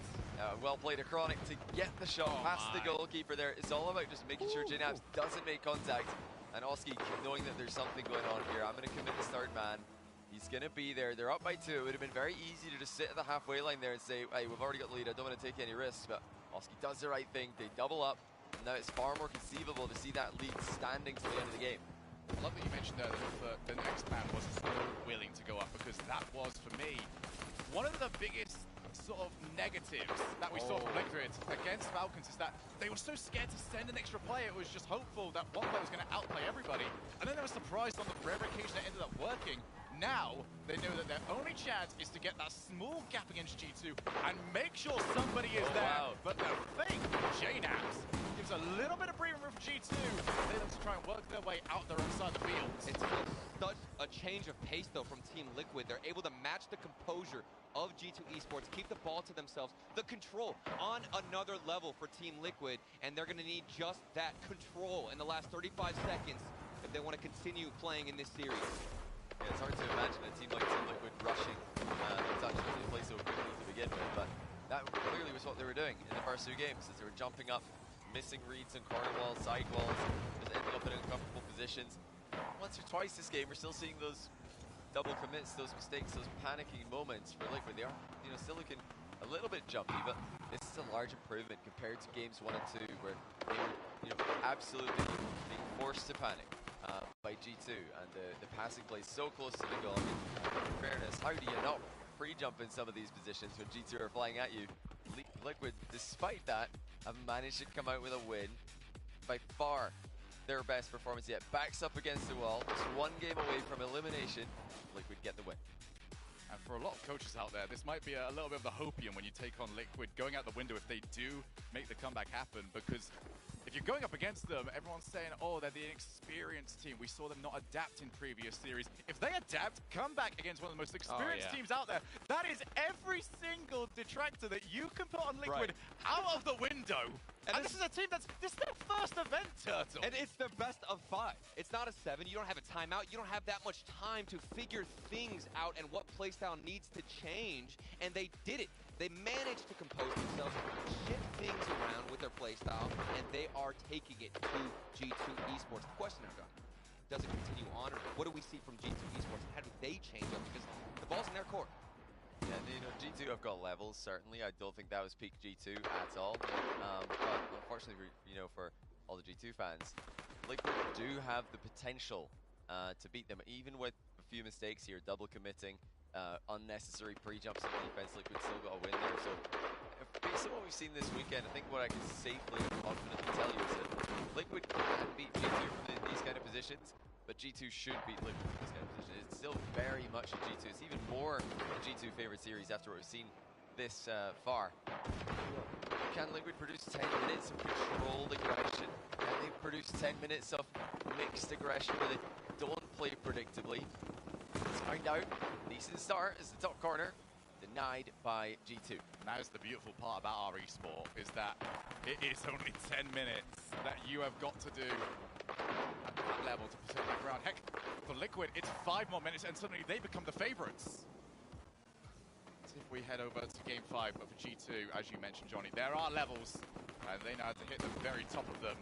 Well played, Chronic to get the shot past the goalkeeper there. It's all about just making sure JNABS doesn't make contact. And Oski, knowing that there's something going on here, I'm going to commit the third man. He's going to be there. They're up by 2. It would have been very easy to just sit at the halfway line there and say, hey, we've already got the lead. I don't want to take any risks. But Oski does the right thing. They double up. And now it's far more conceivable to see that lead standing to the end of the game. I love that you mentioned there that the next man was so willing to go up, because that was, for me, one of the biggest sort of negatives that we saw from Liquid against Falcons is that they were so scared to send an extra player. It was just hopeful that one player was going to outplay everybody, and then they were surprised on the rare occasion that ended up working. Now they know that their only chance is to get that small gap against G2 and make sure somebody is there. But the fake JNABS gives a little bit of breathing room for G2. They look to try and work their way out there inside the field. It's such a change of pace, though, from Team Liquid. They're able to match the composure of G2 Esports, keep the ball to themselves, the control on another level for Team Liquid, and they're going to need just that control in the last 35 seconds if they want to continue playing in this series. Yeah, it's hard to imagine a team like Team Liquid rushing the touch when they play so quickly to begin with, but that clearly was what they were doing in the first 2 games, as they were jumping up, missing reads on corner walls, side walls, just ending up in uncomfortable positions. Once or twice this game, we're still seeing those double commits, those mistakes, those panicking moments for Liquid. They are, still looking a little bit jumpy, but this is a large improvement compared to games 1 and 2, where they were, absolutely being forced to panic by G2, and the passing play so close to the goal. I mean, in fairness, how do you not pre-jump in some of these positions when G2 are flying at you? Liquid, despite that, have managed to come out with a win. By far their best performance yet. Backs up against the wall, just 1 game away from elimination. Liquid get the win. And for a lot of coaches out there, this might be a little bit of the hopium when you take on Liquid, going out the window if they do make the comeback happen, because if you're going up against them, everyone's saying, oh, they're the inexperienced team. We saw them not adapt in previous series. If they adapt, come back against one of the most experienced teams out there. That is every single detractor that you can put on Liquid out of the window. And this is a team this is their first event, Turtle. And it's their best of 5. It's not a 7. You don't have a timeout. You don't have that much time to figure things out and what playstyle needs to change. And they did it. They managed to compose themselves, shift things around with their playstyle, and they are taking it to G2 Esports. The question now, John, does it continue on, or what do we see from G2 Esports? How do they change up? Because the ball's in their court. Yeah, G2 have got levels, certainly. I don't think that was peak G2 at all. But unfortunately, for all the G2 fans, Liquid do have the potential to beat them, even with a few mistakes here, double committing, unnecessary pre-jumps in defense. Liquid still got a win there. So, based on what we've seen this weekend, I think what I can safely and confidently tell you is that Liquid can beat G2 from these kind of positions, but G2 should beat Liquid from this kind of position. It's still very much a G2. It's even more a G2 favorite series after what we've seen this far. Can Liquid produce 10 minutes of controlled aggression? Can they produce 10 minutes of mixed aggression where they don't play predictably? Let's find out. Decent start is the top corner. Denied by G2. That's the beautiful part about our esport, is that it is only 10 minutes that you have got to do at that level to protect that ground. Heck, for Liquid, it's 5 more minutes and suddenly they become the favorites. If we head over to Game 5 of G2, as you mentioned, Johnny, there are levels, and they know how to hit the very top of them.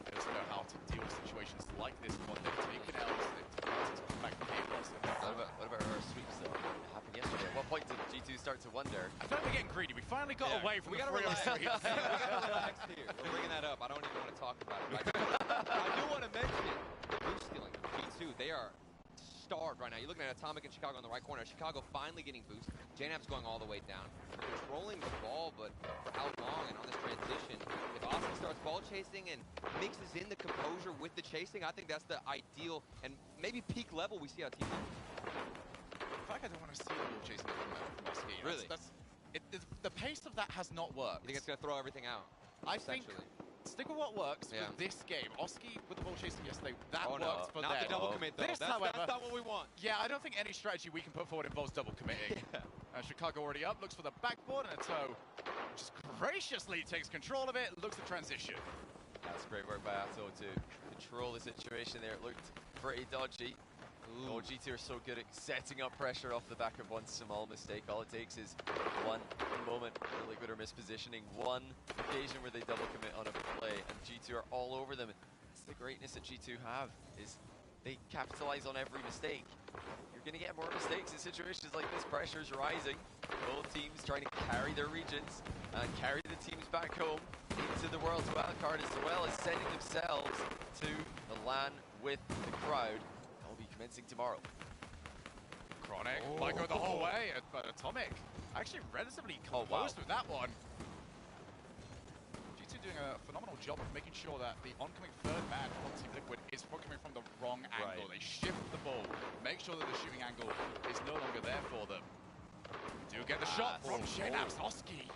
They also know how to deal with situations like this one. They've taken L's, they've come back from game loss. What about our sweeps, though? It happened yesterday. At what point did G2 start to wonder? I don't think we're getting greedy. We finally got away from we the gotta relax. sweeps. We gotta relax here. We're bringing that up. I don't even want to talk about it. I do want to mention the boost stealing of G2. They are starved right now. You're looking at Atomic and Chicago in the right corner. Chicago finally getting boost. JNAB's going all the way down. Controlling the ball, but for how long? And on this transition, if Oski starts ball chasing and mixes in the composure with the chasing, I think that's the ideal and maybe peak level we see on Team Liquid. In fact, I don't want to see the ball chasing from Oski. Really? The pace of that has not worked. You think it's going to throw everything out? I think stick with what works for this game. Oski with the ball chasing yesterday, that worked for them. Not the double commit, though. This, that's not what we want. Yeah, I don't think any strategy we can put forward involves double committing. Chicago already up, looks for the backboard and a toe. Just graciously takes control of it, looks at transition. That's great work by Atto to control the situation there. It looked pretty dodgy. Oh, G2 are so good at setting up pressure off the back of one small mistake. All it takes is one moment where Liquid are mispositioning, one occasion where they double commit on a play, and G2 are all over them. That's the greatness that G2 have, is they capitalize on every mistake. You're going to get more mistakes in situations like this. Pressure's rising. Both teams trying to carry their regions and carry the teams back home into the World's Wildcard, as well as sending themselves to the LAN with the crowd. Commencing tomorrow. Chronic might go the whole way, but Atomic actually relatively composed with that one. G2 doing a phenomenal job of making sure that the oncoming third man from Team Liquid is coming from the wrong angle. They shift the ball, make sure that the shooting angle is no longer there for them. Do get the shot from JNAB's Oski.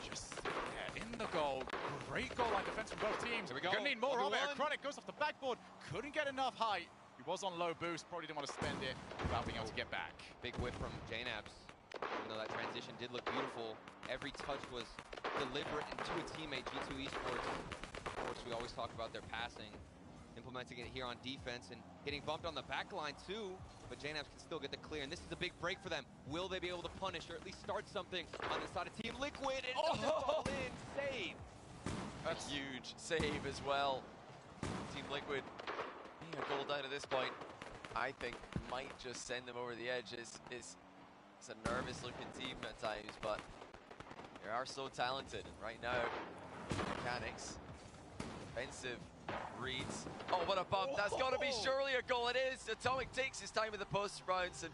Just there in the goal. Great goal line defense from both teams. We're gonna need more of it. Chronic goes off the backboard, couldn't get enough height. He was on low boost, probably didn't want to spend it without being able to get back. Big whip from JNABs. Even though that transition did look beautiful, every touch was deliberate and to a teammate. G2 Esports, of course, we always talk about their passing, implementing it here on defense and getting bumped on the back line too, but JNABs can still get the clear, and this is a big break for them. Will they be able to punish or at least start something on the side of Team Liquid? And doesn't fall in. Save! That's a huge save as well. Team Liquid a goal down at this point, I think, might just send them over the edge. It's a nervous-looking team at times, but they are so talented. And right now, mechanics, defensive reads. Oh, what a bump! That's got to be surely a goal. It is. Atomic takes his time with the post rounds, and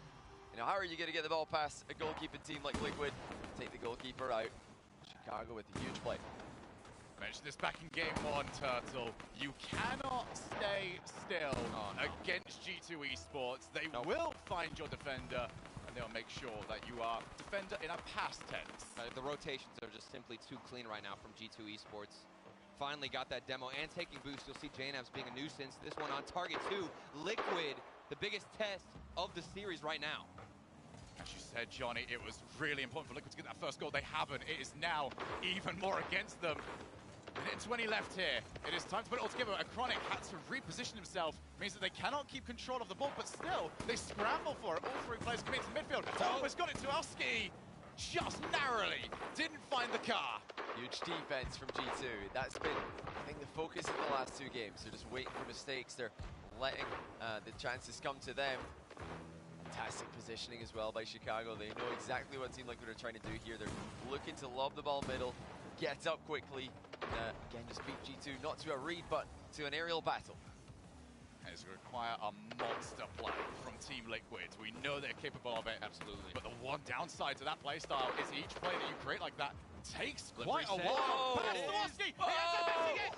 how are you going to get the ball past a goalkeeping team like Liquid? Take the goalkeeper out. Chicago with a huge play. Mentioned this back in game 1, Turtle. You cannot stay still against G2 Esports. They will find your defender, and they'll make sure that you are defender in a past tense. The rotations are just simply too clean right now from G2 Esports. Finally got that demo and taking boost. You'll see JNABs being a nuisance. This one on target too. Liquid, the biggest test of the series right now. As you said, Johnny, it was really important for Liquid to get that first goal. They haven't. It is now even more against them. Minute 20 left here. It is time to put it all together. A Chronic had to reposition himself. Means that they cannot keep control of the ball, but still, they scramble for it. All three players commit to midfield. Oh, it's got it to Oski. Just narrowly. Didn't find the car. Huge defense from G2. That's been, I think, the focus of the last 2 games. They're just waiting for mistakes. They're letting the chances come to them. Fantastic positioning as well by Chicago. They know exactly what Team Liquid are trying to do here. They're looking to lob the ball middle, get up quickly, and again, just beat G2, not to a read, but to an aerial battle. It's going to require a monster play from Team Liquid. We know they're capable of it. Absolutely. But the one downside to that play style is each play that you create like that takes quite a while. Pass to Oski! He ends up missing it!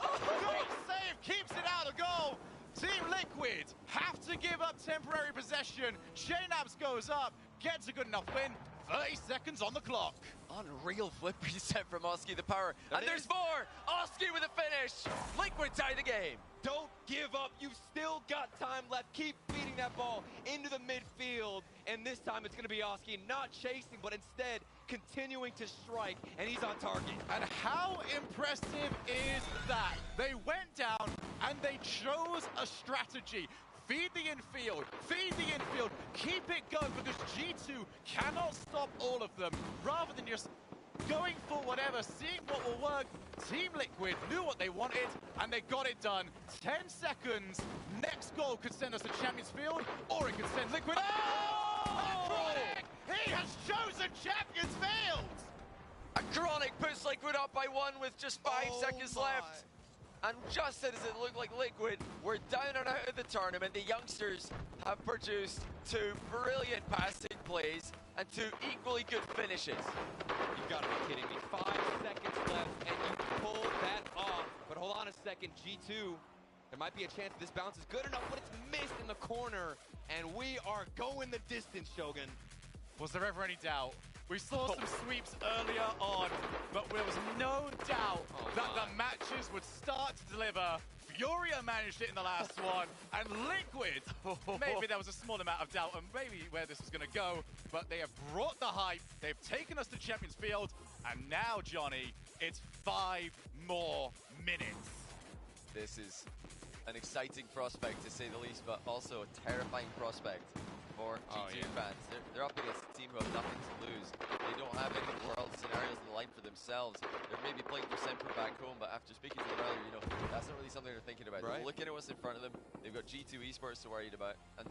Great save! Keeps it out of goal! Team Liquid have to give up temporary possession. JNABS goes up, gets a good enough win. 30 seconds on the clock. Unreal flip reset from Oski, the power. And there's more! Oski with a finish! Liquid tie the game. Don't give up. You've still got time left. Keep feeding that ball into the midfield. And this time it's going to be Oski not chasing, but instead continuing to strike. And he's on target. And how impressive is that? They went down and they chose a strategy. Feed the infield, keep it going, because G2 cannot stop all of them. Rather than just going for whatever, seeing what will work, Team Liquid knew what they wanted, and they got it done. 10 seconds, next goal could send us to Champions Field, or it could send Liquid... Acronic! He has chosen Champions Field! Acronic puts Liquid up by 1 with just 5 seconds left. And just as it looked like Liquid were down and out of the tournament, the youngsters have produced 2 brilliant passing plays and 2 equally good finishes. You've got to be kidding me. 5 seconds left and you pull that off. But hold on a second, G2, there might be a chance this bounce is good enough, but it's missed in the corner. And we are going the distance, Shogun. Was there ever any doubt? We saw some sweeps earlier on, but there was no doubt that the matches would start to deliver. Furia managed it in the last one, and Liquid, maybe there was a small amount of doubt and maybe where this was going to go, but they have brought the hype, they've taken us to Champions Field, and now, Johnny, it's 5 more minutes. This is an exciting prospect, to say the least, but also a terrifying prospect for G2 fans. They're up against a team who have nothing to lose. They don't have any world scenarios in the line for themselves. They're maybe playing for Semper back home, but after speaking to them earlier, you know, that's not really something they're thinking about. They're looking at what's in front of them. They've got G2 esports to worry about. And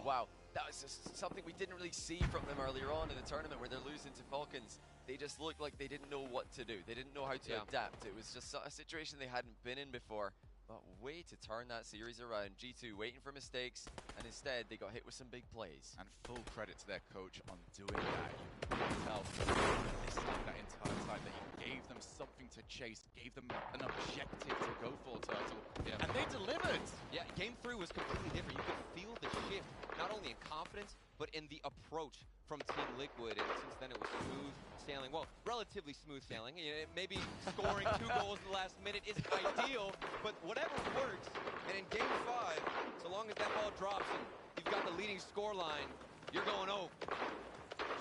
wow, that was just something we didn't really see from them earlier on in the tournament where they're losing to Falcons. They just looked like they didn't know what to do. They didn't know how to adapt. It was just a situation they hadn't been in before. But way to turn that series around. G2 waiting for mistakes, and instead they got hit with some big plays. And full credit to their coach on doing that. You can tell this time, that entire time, that he gave them something to chase, gave them an objective to go for, Turtle. And they delivered. Yeah, game 3 was completely different. You could feel the shift, not only in confidence, but in the approach from Team Liquid. And since then it was smooth sailing. Well, relatively smooth sailing. Maybe scoring 2 goals in the last minute isn't ideal, but whatever works. And in game 5, so long as that ball drops and you've got the leading score line, you're going over.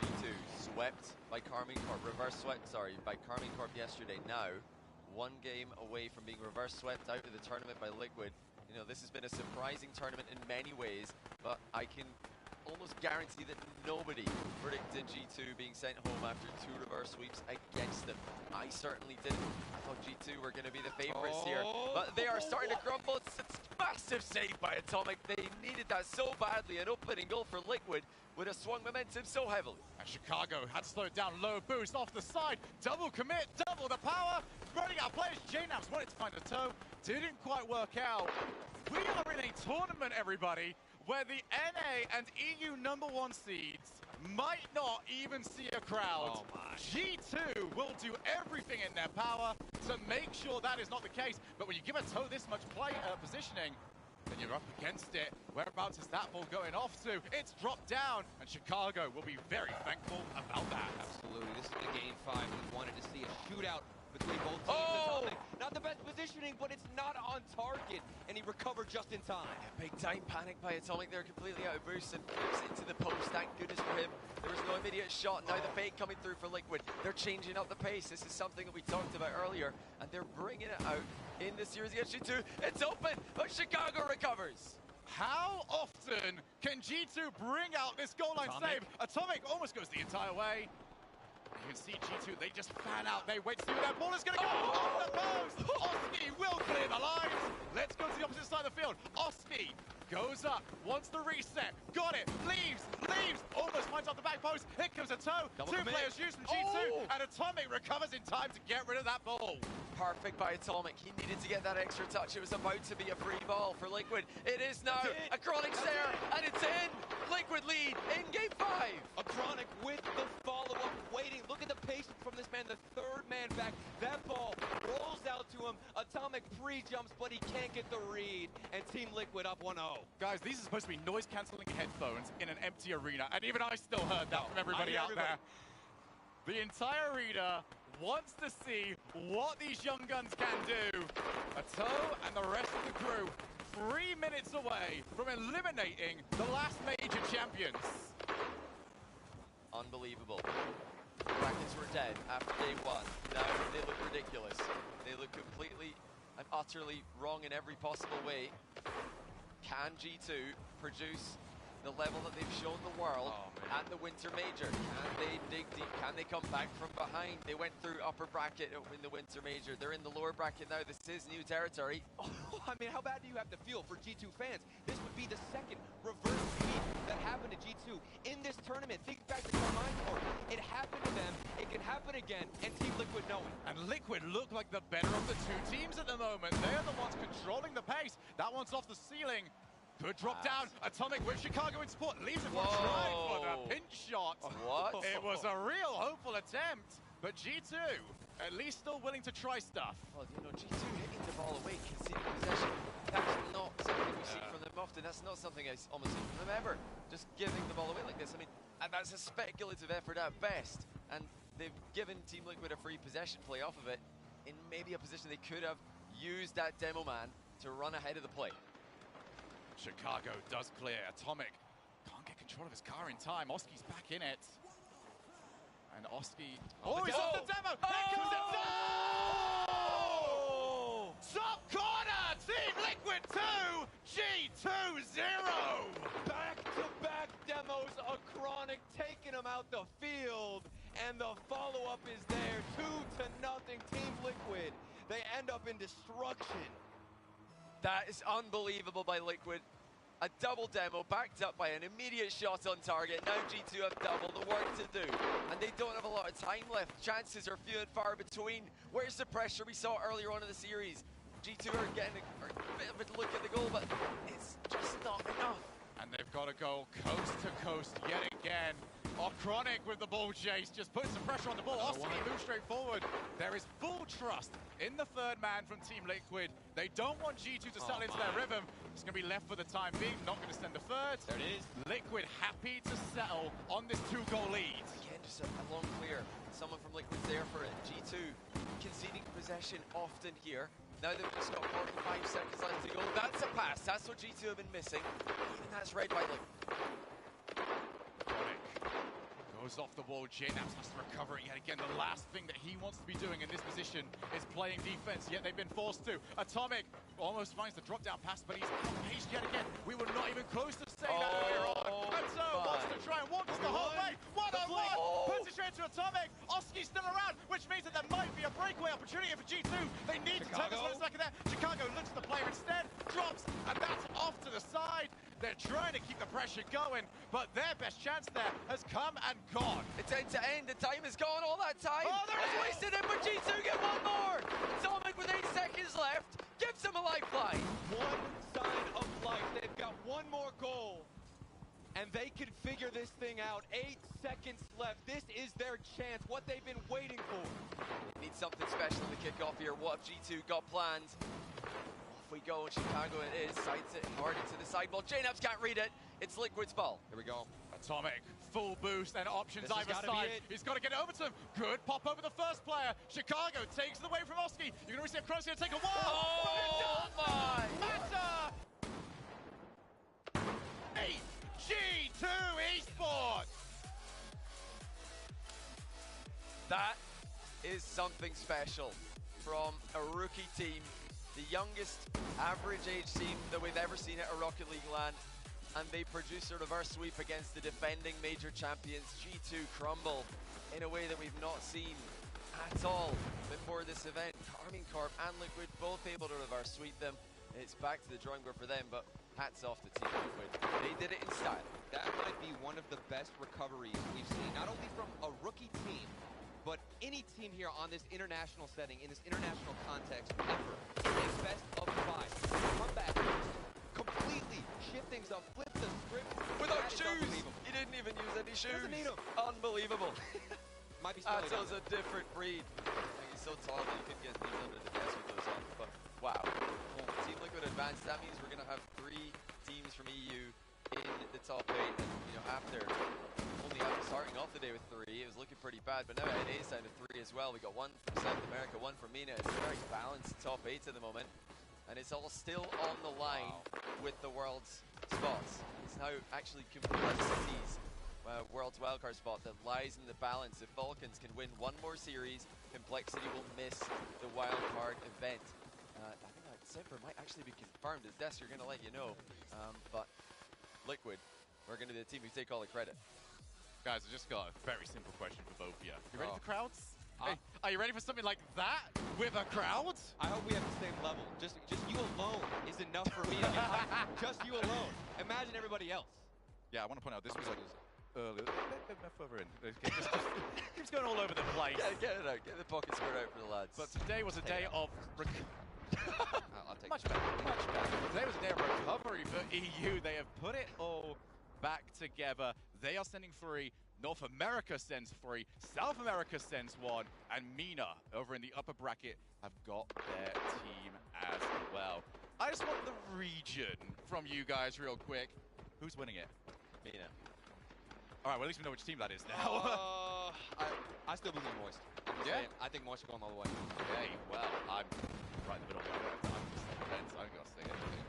G2 swept by Carmine Corp, reverse swept, sorry, by Carmine Corp yesterday. Now, 1 game away from being reverse swept out of the tournament by Liquid. You know, this has been a surprising tournament in many ways, but I can almost guarantee that nobody predicted G2 being sent home after 2 reverse sweeps against them. I certainly didn't. I thought G2 were going to be the favorites here, but they are starting to crumble. It's a massive save by Atomic. They needed that so badly. An opening goal for Liquid would have swung momentum so heavily. And Chicago had to slow it down. Low boost off the side. Double commit, double the power. Running out players. JNABS wanted to find a toe. Didn't quite work out. We are in a tournament, everybody, where the NA and EU #1 seeds might not even see a crowd. G2 will do everything in their power to make sure that is not the case. But when you give a toe this much positioning, then you're up against it. Whereabouts is that ball going off to? It's dropped down, and Chicago will be very thankful about that. Absolutely. This is the game 5. We wanted to see a shootout between both teams. Not the best positioning, but it's not on target, and he recovered just in time. Big time panic by Atomic. They're completely out of boost and flips into the post. Thank goodness for him. There was no immediate shot. Now the fake coming through for Liquid. They're changing up the pace. This is something that we talked about earlier, and they're bringing it out in the series against G2. It's open, but Chicago recovers. How often can G2 bring out this goal line save? Atomic almost goes the entire way. You can see G2, they just fan out. They wait to see where that ball is going to go. Off the post. Oski will clear the lines. Let's go to the opposite side of the field. Oski goes up, wants the reset. Got it. Leaves. Almost finds off the back post. Here comes a toe. 2 players used from G2. And Atomic recovers in time to get rid of that ball. Perfect by Atomic. He needed to get that extra touch. It was about to be a free ball for Liquid. It is now. Acronic's there, and it's in. Liquid lead in game 5. Acronic with the follow-up, waiting. Look at the patience from this man, the 3rd man back. That ball rolls out to him. Atomic Atomic pre-jumps, but he can't get the read, and Team Liquid up 1-0. Guys, these are supposed to be noise-canceling headphones in an empty arena, and even I still heard that from everybody out there. The entire arena wants to see what these young guns can do. Ato and the rest of the crew 3 minutes away from eliminating the last major champions. Unbelievable. Brackets were dead after day one. Now they look ridiculous. They look completely and utterly wrong in every possible way. Can G2 produce the level that they've shown the world at the Winter Major? Can they dig deep? Can they come back from behind? They went through upper bracket in the Winter Major. They're in the lower bracket now. This is new territory. Oh, I mean, how bad do you have to feel for G2 fans? This would be the second reverse sweep that happened to G2 in this tournament. Think back to Campanita. It happened to them. It can happen again, and Team Liquid know it. And Liquid look like the better of the two teams at the moment. They are the ones controlling the pace. That one's off the ceiling. Good drop down. Atomic with Chicago in support. Leaves it for a try for the pinch shot. What? It was a real hopeful attempt, but G2 at least still willing to try stuff. Well, you know, G2 hitting the ball away, conceding possession. That's not something we see from them often. That's not something I almost see from them ever. Just giving the ball away like this. I mean, and that's a speculative effort at best. And they've given Team Liquid a free possession play off of it in maybe a position they could have used that demo man to run ahead of the play. Chicago does clear. Atomic can't get control of his car in time. Oski's back in it. And Oski... Oh, he's off the demo! Here comes the top corner! Team Liquid 2, G2 0! Back-to-back demos of Chronic taking him out the field. And the follow-up is there. 2-0 Team Liquid. They end up in destruction. That is unbelievable by Liquid. A double demo backed up by an immediate shot on target. Now G2 have double the work to do. And they don't have a lot of time left. Chances are few and far between. Where's the pressure we saw earlier on in the series? G2 are getting a bit of a look at the goal, but it's just not enough. And they've got to go coast to coast yet again. Chronic with the ball chase, just putting some pressure on the ball. Oski moves straight forward. There is full trust in the third man from Team Liquid. They don't want G2 to settle into their rhythm. It's going to be left for the time being. Not going to send the third. There it is. Liquid happy to settle on this 2-goal lead. Again, just a long clear. Someone from Liquid's there for it. G2 conceding possession often here. Now they've just got 45 seconds left to go. That's a pass. That's what G2 have been missing. And that's right by Liquid. Goes off the wall. JNAPS has to recover it yet again. The last thing that he wants to be doing in this position is playing defense, yet they've been forced to. Atomic almost finds the drop down pass, but he's outpaced yet again. We were not even close to saying that earlier on. And so wants to try and walk us the whole way. 1-on-1. Puts it straight to Atomic. Oski's still around, which means that there might be a breakaway opportunity for G2. They need to take this one back in there. Chicago looks at the player instead, drops, and that's off to the side. They're trying to keep the pressure going, but their best chance there has come and gone. It's end to end. The time is gone. All that time. It's wasted it, but G2 get one more. Atomic with 8 seconds left gives them a lifeline. One sign of life. They've got one more goal, and they can figure this thing out. 8 seconds left. This is their chance. What they've been waiting for. Need something special to kick off here. What have G2 got planned? We go in Chicago, it is, sights it hard into the sideball. JNAPS can't read it. It's Liquid's ball. Here we go. Atomic, full boost and options either side. He's got to get it over to him. Good pop over the first player. Chicago takes it away from Oski. You're going to receive Kronos here to take a wall. Oh my! Matter! G2 Esports. That is something special from a rookie team. The youngest average age team that we've ever seen at a Rocket League LAN, and they produce a reverse sweep against the defending major champions. G2 crumble in a way that we've not seen at all before this event. Karmine Corp and Liquid both able to reverse sweep them. It's back to the drawing board for them, but hats off to Team Liquid. They did it in style. That might be one of the best recoveries we've seen, not only from a rookie team, but any team here on this international setting, in this international context, ever. A best of 5. Come back, completely shift things up, flip the script. Without shoes! He didn't even use any shoes. Doesn't need them. Unbelievable. Might be Ato's a different breed. He's so tall that you could get these under the desk with those on. But Wow. Team Liquid advanced. That means we're going to have 3 teams from EU in the top 8. And, after starting off the day with 3, it was looking pretty bad. But now it is down to 3 as well. We got 1 from South America, 1 from MENA. It's a very balanced top 8 at the moment. And it's all still on the line with the world's spots. It's now actually Complexity's world's wildcard spot that lies in the balance. If Falcons can win 1 more series, Complexity will miss the wildcard event. I think that Semper might actually be confirmed. As Des, you're going to let you know. But Liquid, we're going to be the team who take all the credit. Guys, I just got a very simple question for both of you. You ready for crowds? Hey, are you ready for something like that with a crowd? I hope we have the same level. Just you alone is enough for me. Just you alone. Imagine everybody else. Yeah, I want to point out this was like earlier. Further in. Just keeps going all over the place. Get it out. Get the pocket squared out for the lads. But today was a day of I'll take much better. Today was a day of recovery for EU. They have put it all back together. They are sending 3. North America sends 3. South America sends 1. And MENA, over in the upper bracket, have got their team as well. I just want the region from you guys real quick. Who's winning it? MENA. All right, well, at least we know which team that is now. I still believe Moist. Yeah? I think Moist are going all the way. Okay, well, I'm right in the middle. I don't have time to say defense. I'm going to say anything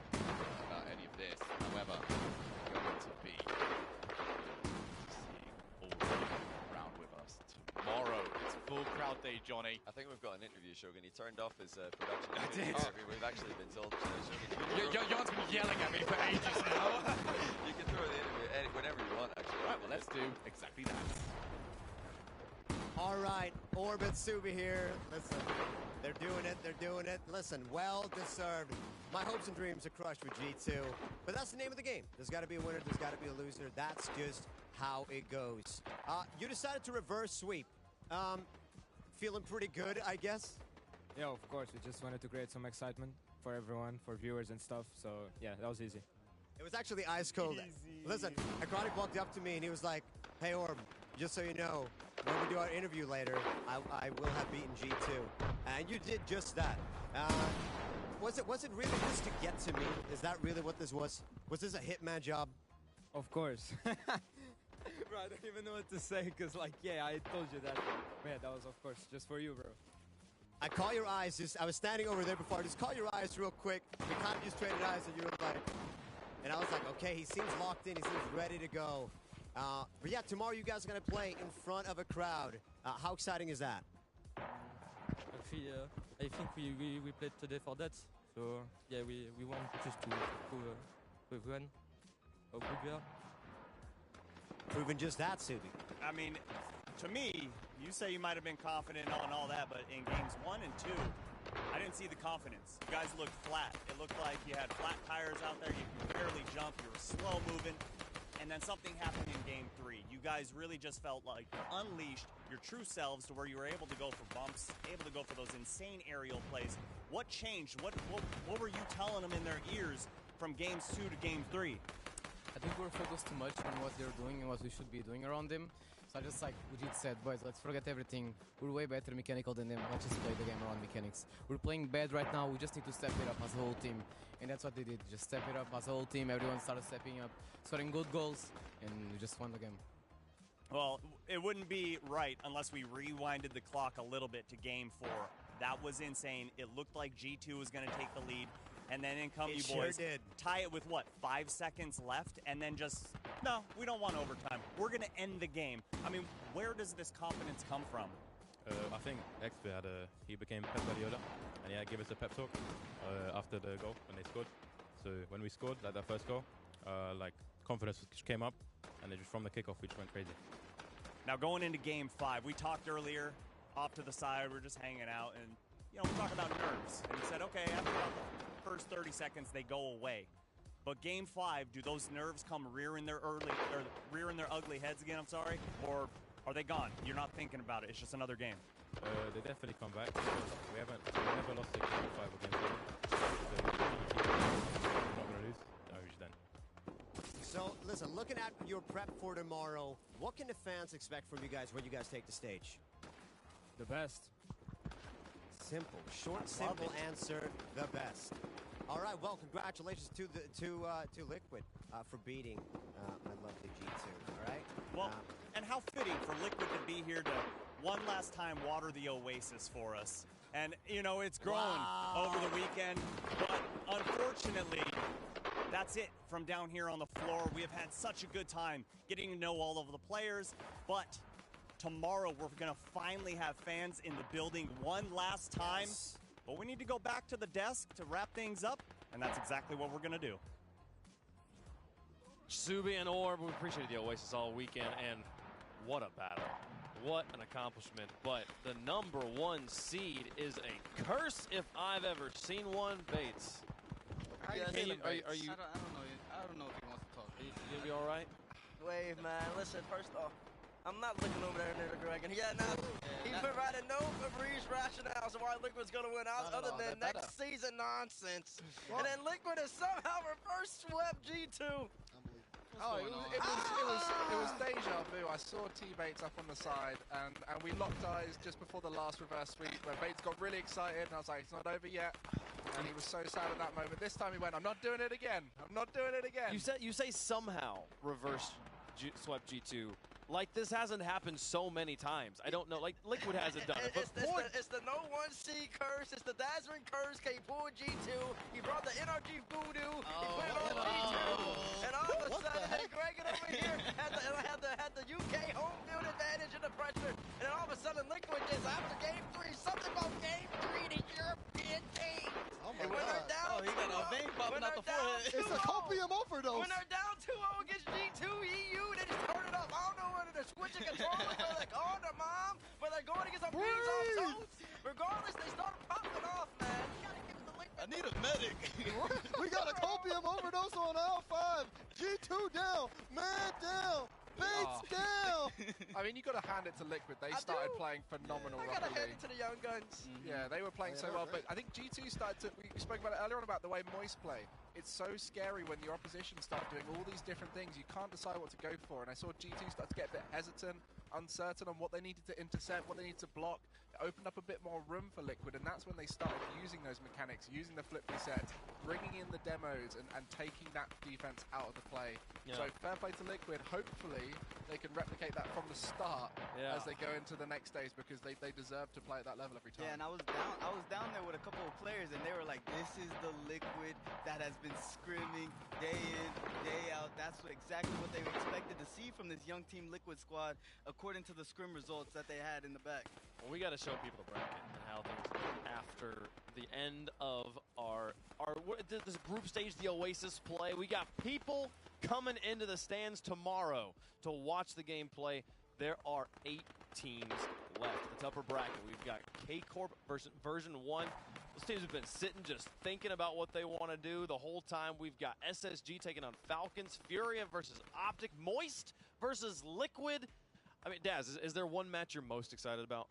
about any of this. However, we're going to be seeing all around with us tomorrow. It's full crowd day, Johnny. I think we've got an interview, Shogun. He turned off his production. I did. We've actually been told. Jan's been yelling at me for ages now. You can throw the interview whenever you want, actually. All right, well, let's do exactly that. All right, Orbit Subi here. Listen, they're doing it. Listen, well deserved. My hopes and dreams are crushed with G2, but that's the name of the game. There's got to be a winner, there's got to be a loser. That's just how it goes. You decided to reverse sweep. Feeling pretty good, I guess? Yeah, of course. We just wanted to create some excitement for everyone, for viewers and stuff. So, yeah, that was easy. It was actually ice cold. Easy. Listen, Iconic walked up to me and he was like, hey, Orb, just so you know, when we do our interview later, I will have beaten G2. And you did just that. Was it really just to get to me? Is that really what this was? Was this a hitman job? Of course. Bro, I don't even know what to say because, like, yeah, I told you that. Man, that was, of course, just for you, bro. I caught your eyes. I was standing over there before. I just caught your eyes real quick. We kind of just traded eyes, and you were like, and I was like, okay, he seems locked in. He seems ready to go. But yeah, tomorrow you guys are gonna play in front of a crowd. How exciting is that? Actually, I think we played today for that. So yeah, we want just to prove to everyone how good we are. Proving just that, Subi. I mean, to me, you say you might have been confident and all that, but in games 1 and 2, I didn't see the confidence. You guys looked flat. It looked like you had flat tires out there. You could barely jump. You were slow moving. And then something happened in game 3. You guys really just felt like you unleashed your true selves to where you were able to go for bumps, able to go for those insane aerial plays. What changed? What were you telling them in their ears from games 2 to game 3? I think we're focused too much on what they're doing and what we should be doing around them. So I just like Ujit said, boys, let's forget everything. We're way better mechanical than them. Let's just play the game around mechanics. We're playing bad right now. We just need to step it up as a whole team. And that's what they did. Just step it up as a whole team. Everyone started stepping up, scoring good goals, and we just won the game. Well, it wouldn't be right unless we rewinded the clock a little bit to game 4. That was insane. It looked like G2 was going to take the lead. And then in come you boys, sure did. Tie it with what, 5 seconds left, and then just, no, we don't want overtime. We're going to end the game. I mean, where does this confidence come from? I think XP he became Pep Guardiola, and he gave us a pep talk after the goal when they scored. So when we scored, like that first goal, like confidence came up, and then just from the kickoff we just went crazy. Now going into game 5, we talked earlier off to the side, we're just hanging out, and you know, we talked about nerves, and we said, okay, after about the first 30 seconds, they go away. But game 5, do those nerves come rearing their ugly heads again? I'm sorry, or are they gone? You're not thinking about it. It's just another game. They definitely come back. We never lost a game 5 against them. So we're not gonna lose. Then. So listen, looking at your prep for tomorrow, what can the fans expect from you guys when you guys take the stage? The best. simple. Short, simple answer, the best. All right, well, congratulations to Liquid for beating my lovely G2, all right? Well, and how fitting for Liquid to be here to one last time water the Oasis for us. And, you know, it's grown over the weekend, but unfortunately, that's it from down here on the floor. We have had such a good time getting to know all of the players, but tomorrow we're going to finally have fans in the building one last time. Yes. But we need to go back to the desk to wrap things up, and that's exactly what we're going to do. Subi and Orb, we appreciated the Oasis all weekend, and what a battle. What an accomplishment. But the #1 seed is a curse if I've ever seen one. Bates. Are you? I don't know. I don't know if he wants to talk. You gonna be all right? Wave, man. Listen, first off, I'm not looking over there near the dragon. Yeah, now he provided no brief rationales of why Liquid's gonna win out other than next season nonsense. And then Liquid has somehow reverse swept G2. Oh, it was deja vu. I saw T-Bates up on the side, and we locked eyes just before the last reverse sweep, where Bates got really excited, and I was like, it's not over yet. And he was so sad at that moment. This time he went, I'm not doing it again. I'm not doing it again. You say somehow reverse swept G2. Like, this hasn't happened so many times. I don't know. Like, Liquid hasn't done it. It's the no 1C curse. It's the Dazzling curse. He pulled G2. He brought the NRG voodoo. He put it on G2. And all of a sudden, Greg over here had the UK home field advantage in the pressure. And then all of a sudden, Liquid just after game 3, something about game 3, the European team. Oh my when God. they're down, he got a vein popping out the forehead. It's a copium overdose. When they're down 2-0 against G2 EU, they just turn it up. I don't know whether they're switching controllers or they're calling their mom, whether they're going against some beans off toast. Regardless, they start popping off, man. You gotta give it the Liquid. I need a medic. We got a copium overdose on L5. G2 down. Man down. Bates down. I mean, you got to hand it to Liquid. They started playing phenomenal. I gotta hand it to the young guns. Yeah, they were playing so well, but I think G2 started to. We spoke about it earlier on about the way Moist play. It's so scary when your opposition start doing all these different things. You can't decide what to go for. And I saw G2 start to get a bit hesitant, uncertain on what they needed to intercept, what they needed to block. It opened up a bit more room for Liquid, and that's when they started using those mechanics, using the flip resets, bringing in the demos, and taking that defense out of the play. Yeah. So fair play to Liquid. Hopefully they can replicate that from the start as they go into the next stage, because they deserve to play at that level every time. Yeah, and I was down there with a couple of players, and they were like, "This is the Liquid that has been scrimming day in, day out." That's exactly what they expected to see from this young team Liquid squad, according to the scrim results that they had in the back. Well, we got to show people the bracket and how things look after the end of this group stage, the Oasis play. We got people coming into the stands tomorrow to watch the game play. There are 8 teams left. The upper bracket, we've got K-Corp version 1. Those teams have been sitting just thinking about what they want to do the whole time. We've got SSG taking on Falcons, Furia versus Optic, Moist versus Liquid. I mean, Daz, is there one match you're most excited about?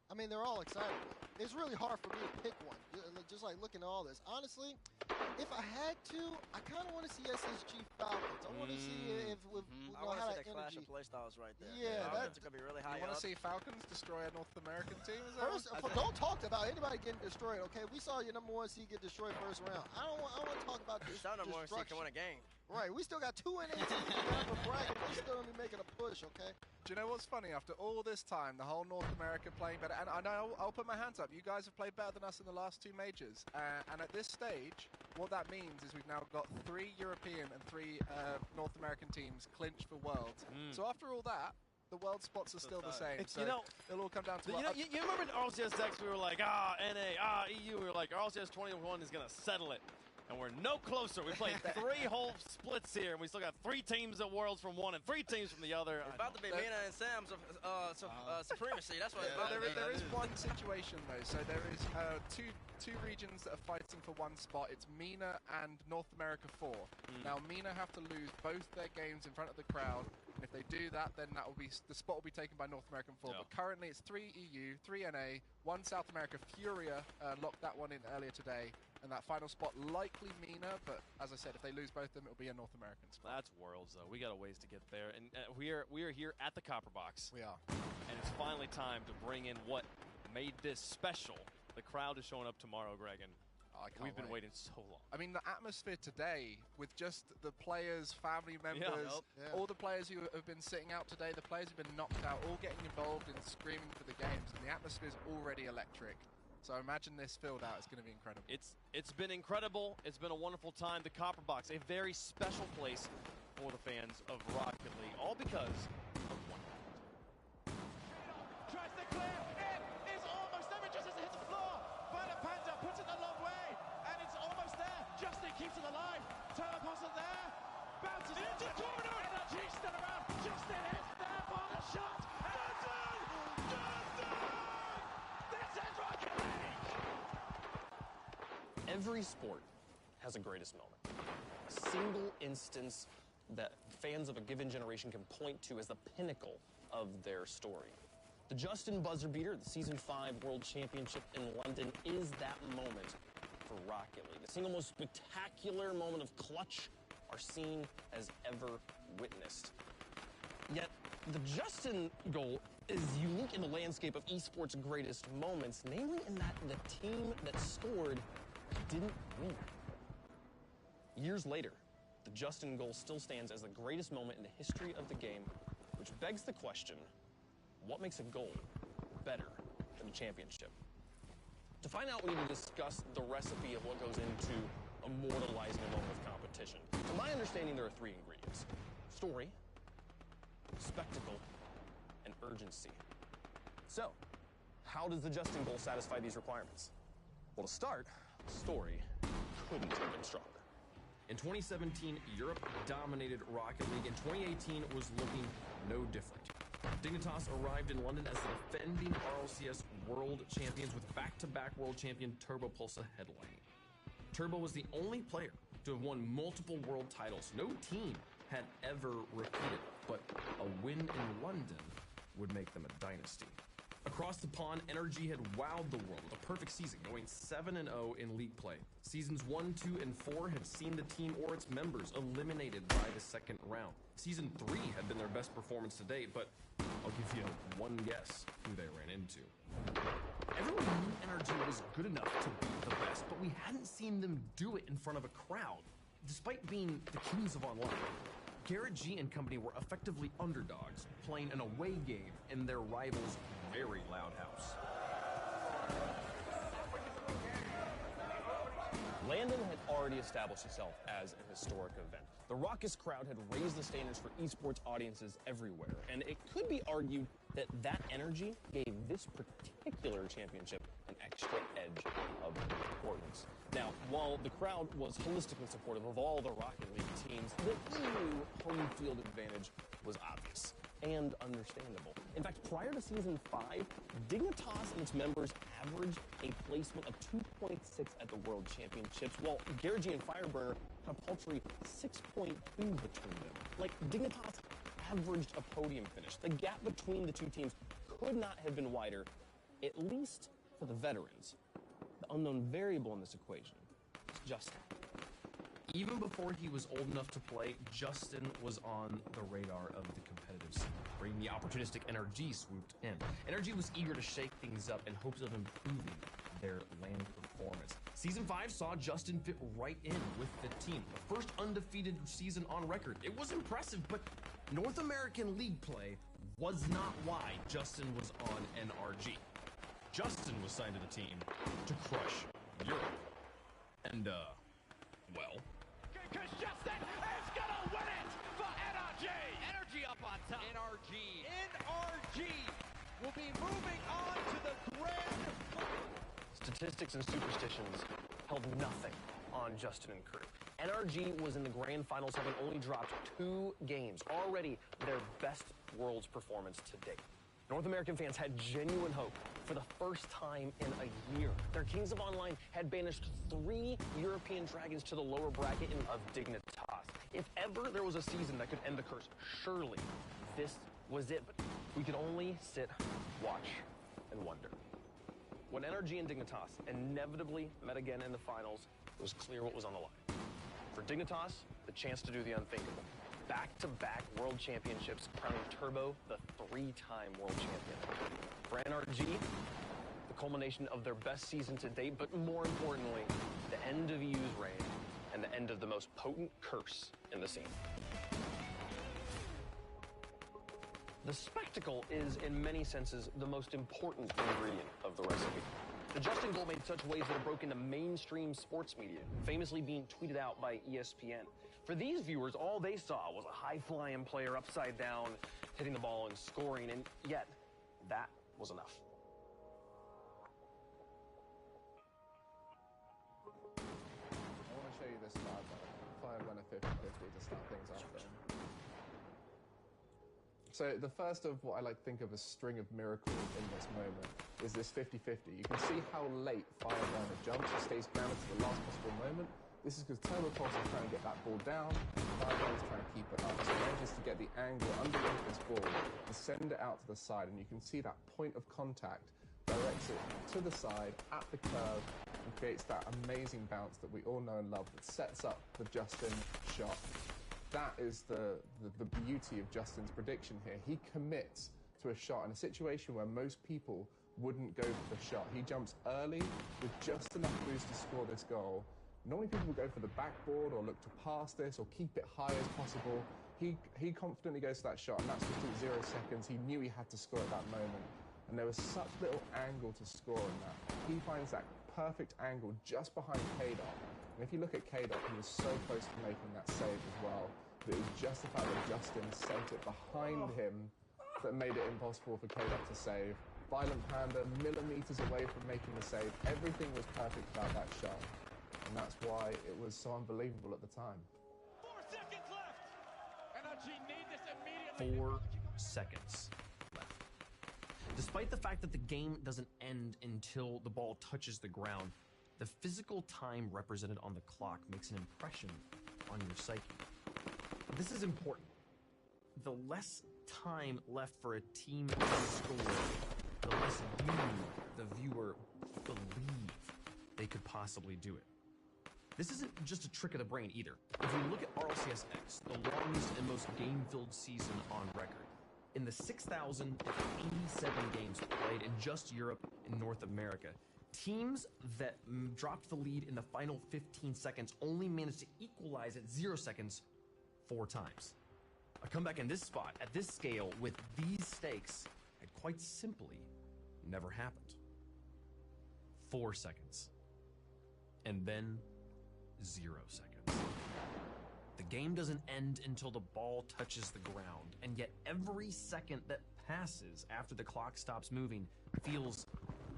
I mean, they're all excited. It's really hard for me to pick one, just like looking at all this. Honestly, if I had to, I kind of want to see SSG Falcons. I want to see if we I want to how see that the clash energy. of playstyles right there. Yeah, that's going to be really high. You want to see Falcons destroy a North American team? Don't talk about anybody getting destroyed, okay? We saw your #1 seed get destroyed first round. I don't want to talk about this. Our #1 seed can win a game. Right, we still got 2 NA teams in the upper bracket. They're still going to be making a push, okay? Do you know what's funny? After all this time, the whole North America playing better, and I know I'll put my hands up. You guys have played better than us in the last 2 majors, and at this stage, what that means is we've now got 3 European and 3 North American teams clinched for Worlds. So after all that, the world spots are still the same. So it'll all come down to you remember in RLCS we were like, NA, EU. We were like, RLCS 21 is going to settle it. And we're no closer. We played 3 whole splits here, and we still got 3 teams at Worlds from one and 3 teams from the other. It's about to be Mina and Sam's supremacy. That's what it's about to be. There is one situation, though. So there is two regions that are fighting for one spot. It's MENA and North America 4. Now, MENA have to lose both their games in front of the crowd. And if they do that, then that will be the spot will be taken by North American 4. But currently, it's 3 EU, 3 NA, 1 South America. Furia locked that one in earlier today. And that final spot likely MENA, but as I said, if they lose both of them, it'll be a North American spot. That's Worlds, though. We got a ways to get there, and we are here at the Copper Box. We are, and it's finally time to bring in what made this special The crowd is showing up tomorrow, Greg, and we've been waiting so long. I mean, the atmosphere today with just the players, family members, all the players who have been sitting out today, the players who've been knocked out, all getting involved and screaming for the games, and the atmosphere is already electric. So imagine this filled out. It's going to be incredible. It's been incredible. It's been a wonderful time. The Copper Box, a very special place for the fans of Rocket League, all because of one. Tries to clear. It is almost there. It just as it hits the floor. Violet Panda puts it a long way, and it's almost there. Justin keeps it alive. Turner passes there. Bounces into the corner. Energy still around. Justin hits there for the shot. Justin! This is Rocket League! Every sport has a greatest moment. A single instance that fans of a given generation can point to as the pinnacle of their story. The Justin buzzer beater, the Season 5 World Championship in London, is that moment for Rocket League. The single most spectacular moment of clutch our scene has ever witnessed. Yet, the Justin goal is unique in the landscape of esports' greatest moments, namely in that the team that scored didn't win. Years later, the Justin goal still stands as the greatest moment in the history of the game, which begs the question, what makes a goal better than a championship? To find out, we need to discuss the recipe of what goes into immortalizing a moment of competition. To my understanding, there are three ingredients: story, spectacle, and urgency. So, how does the Justin goal satisfy these requirements? Well, to start, the story couldn't have been stronger. In 2017, Europe dominated Rocket League, and 2018 was looking no different. Dignitas arrived in London as the defending RLCS World Champions with back-to-back World Champion Turbo Pulsa headlining. Turbo was the only player to have won multiple world titles. No team had ever repeated, but a win in London would make them a dynasty. Across the pond, NRG had wowed the world with a perfect season, going 7-0 in league play. Seasons 1, 2, and 4 had seen the team or its members eliminated by the second round. Season 3 had been their best performance to date, but I'll give you one guess who they ran into. Everyone knew NRG was good enough to beat the best, but we hadn't seen them do it in front of a crowd, despite being the kings of online. Garrett G and company were effectively underdogs, playing an away game in their rival's very loud house. Landon had already established itself as an historic event. The raucous crowd had raised the standards for esports audiences everywhere, and it could be argued that that energy gave this particular championship an extra edge of importance. Now, while the crowd was holistically supportive of all the Rocket League teams, the EU home field advantage was obvious and understandable. In fact, prior to Season 5, Dignitas and its members averaged a placement of 2.6 at the World Championships, while Garage and Fireburner had a paltry 6.2 between them. Like, Dignitas averaged a podium finish. The gap between the two teams could not have been wider, at least for the veterans. The unknown variable in this equation is Justin. Even before he was old enough to play, Justin was on the radar of the competitive scene, bringing the opportunistic NRG swooped in. NRG was eager to shake things up in hopes of improving their land performance. Season 5 saw Justin fit right in with the team. The first undefeated season on record. It was impressive, but North American League play was not why Justin was on NRG. Justin was signed to the team to crush Europe. And, well... Because Justin is gonna win it for NRG! Energy up on top. NRG will be moving on to the grand final. Statistics and superstitions held nothing on Justin and crew. NRG was in the grand finals, having only dropped 2 games, already their best Worlds performance to date. North American fans had genuine hope for the first time in a year. Their Kings of Online had banished 3 European dragons to the lower bracket of Dignitas. If ever there was a season that could end the curse, surely this was it. But we could only sit, watch, and wonder. When NRG and Dignitas inevitably met again in the finals, it was clear what was on the line. For Dignitas, the chance to do the unthinkable. Back-to-back World Championships, crowning Turbo the 3-time World Champion. For NRG, the culmination of their best season to date, but more importantly, the end of EU's reign and the end of the most potent curse in the scene. The spectacle is, in many senses, the most important ingredient of the recipe. The Justin goal made such waves that it broke into mainstream sports media, famously being tweeted out by ESPN. For these viewers, all they saw was a high-flying player upside down, hitting the ball and scoring, and yet, that was enough. I want to show you this slide, if I run a 50-50 to start things off then. So the first of what I like to think of as string of miracles in this moment is this 50-50. You can see how late Fireburner jumps and stays grounded to the last possible moment. This is because Turbotoss is trying to get that ball down, Fireburner is trying to keep it up. So he manages to get the angle underneath this ball and send it out to the side, and you can see that point of contact directs it to the side at the curve and creates that amazing bounce that we all know and love that sets up the Justin shot. That is the beauty of Justin's prediction here. He commits to a shot in a situation where most people wouldn't go for the shot. He jumps early with just enough boost to score this goal. Normally people will go for the backboard or look to pass this or keep it high as possible. He confidently goes for that shot, and that's within 0 seconds. He knew he had to score at that moment, and there was such little angle to score in that. He finds that perfect angle just behind K-Dot. And if you look at K-Dot, he was so close to making that save as well, but it was just the fact that Justin sent it behind him that made it impossible for K-Dot to save. Violent Panda, millimeters away from making the save. Everything was perfect about that shot, and that's why it was so unbelievable at the time. 4 seconds left! NRG need this immediately. 4 seconds left. Despite the fact that the game doesn't end until the ball touches the ground, the physical time represented on the clock makes an impression on your psyche. This is important. The less time left for a team to score, the less you, the viewer, believe they could possibly do it. This isn't just a trick of the brain either. If we look at RLCS-X, the longest and most game-filled season on record, in the 6,087 games played in just Europe and North America, teams that dropped the lead in the final 15 seconds only managed to equalize at 0 seconds 4 times. A comeback in this spot, at this scale, with these stakes, had quite simply never happened. 4 seconds. And then 0 seconds. The game doesn't end until the ball touches the ground, and yet every second that passes after the clock stops moving feels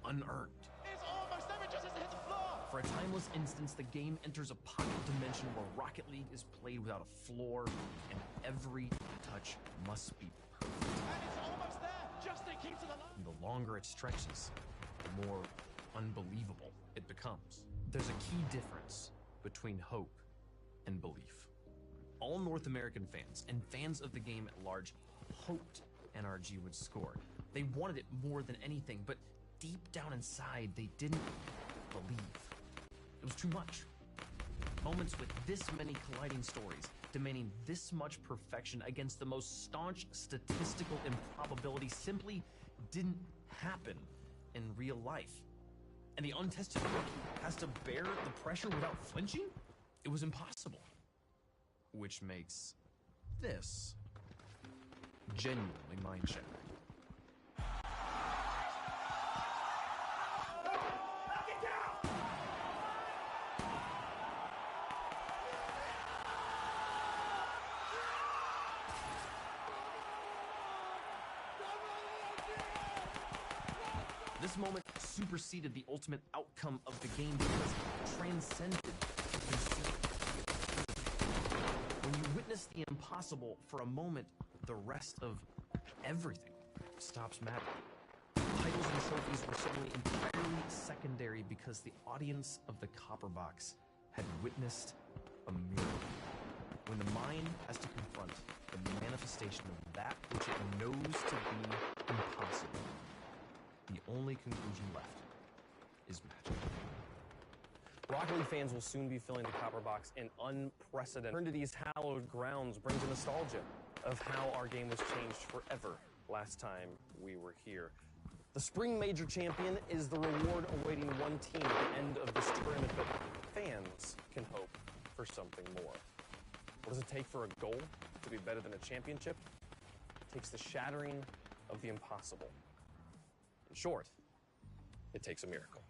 unearned. It's almost there, it just has to hit the floor! For a timeless instance, the game enters a pocket dimension where Rocket League is played without a floor, and every touch must be perfect. And it's almost there! Justin keeps it alive! And the longer it stretches, the more unbelievable it becomes. There's a key difference between hope and belief. All North American fans and fans of the game at large hoped NRG would score. They wanted it more than anything, but deep down inside, they didn't believe. It was too much. Moments with this many colliding stories, demanding this much perfection against the most staunch statistical improbability simply didn't happen in real life. And the untested rookie has to bear the pressure without flinching? It was impossible. Which makes this genuinely mind-shattering. This moment superseded the ultimate outcome of the game because it transcended conceit. When you witness the impossible for a moment, the rest of everything stops mattering. Titles and trophies were suddenly entirely secondary because the audience of the Copper Box had witnessed a miracle. When the mind has to confront the manifestation of that which it knows to be impossible, the only conclusion left is magic. Rocket League fans will soon be filling the Copper Box in unprecedented. Return to these hallowed grounds brings a nostalgia of how our game was changed forever last time we were here. The Spring Major champion is the reward awaiting one team at the end of this tournament, but fans can hope for something more. What does it take for a goal to be better than a championship? It takes the shattering of the impossible. In short, it takes a miracle.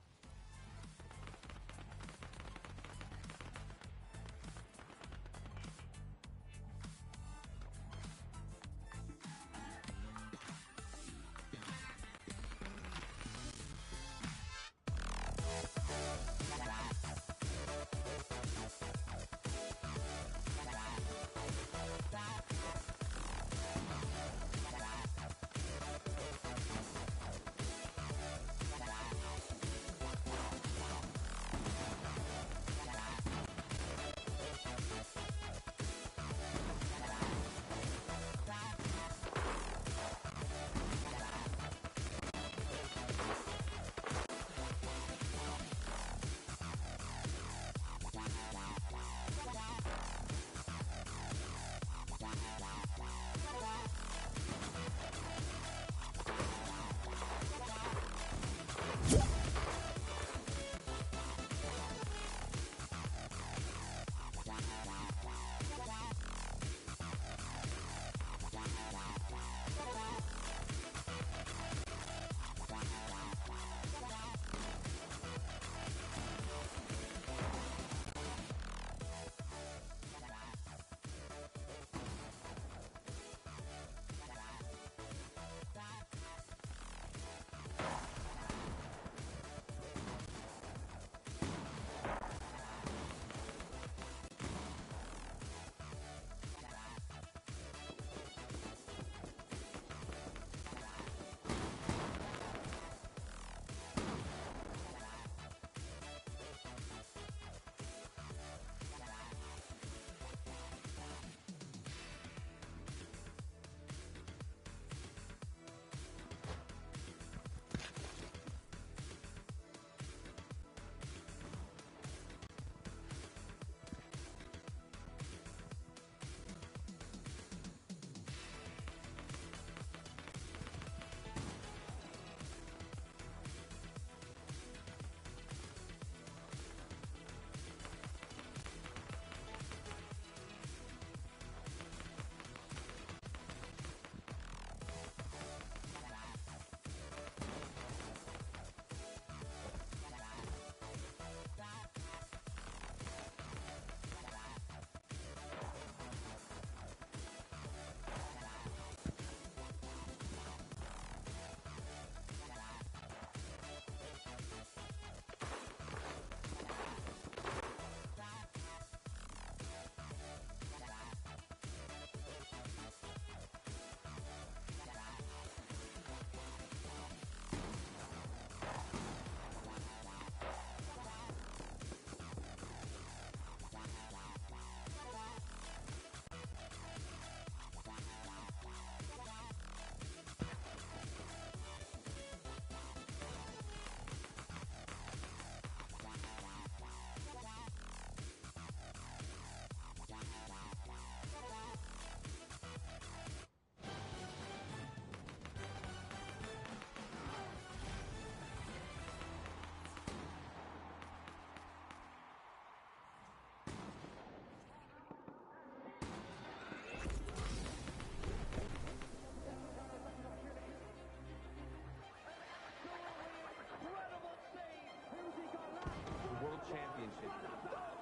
Championship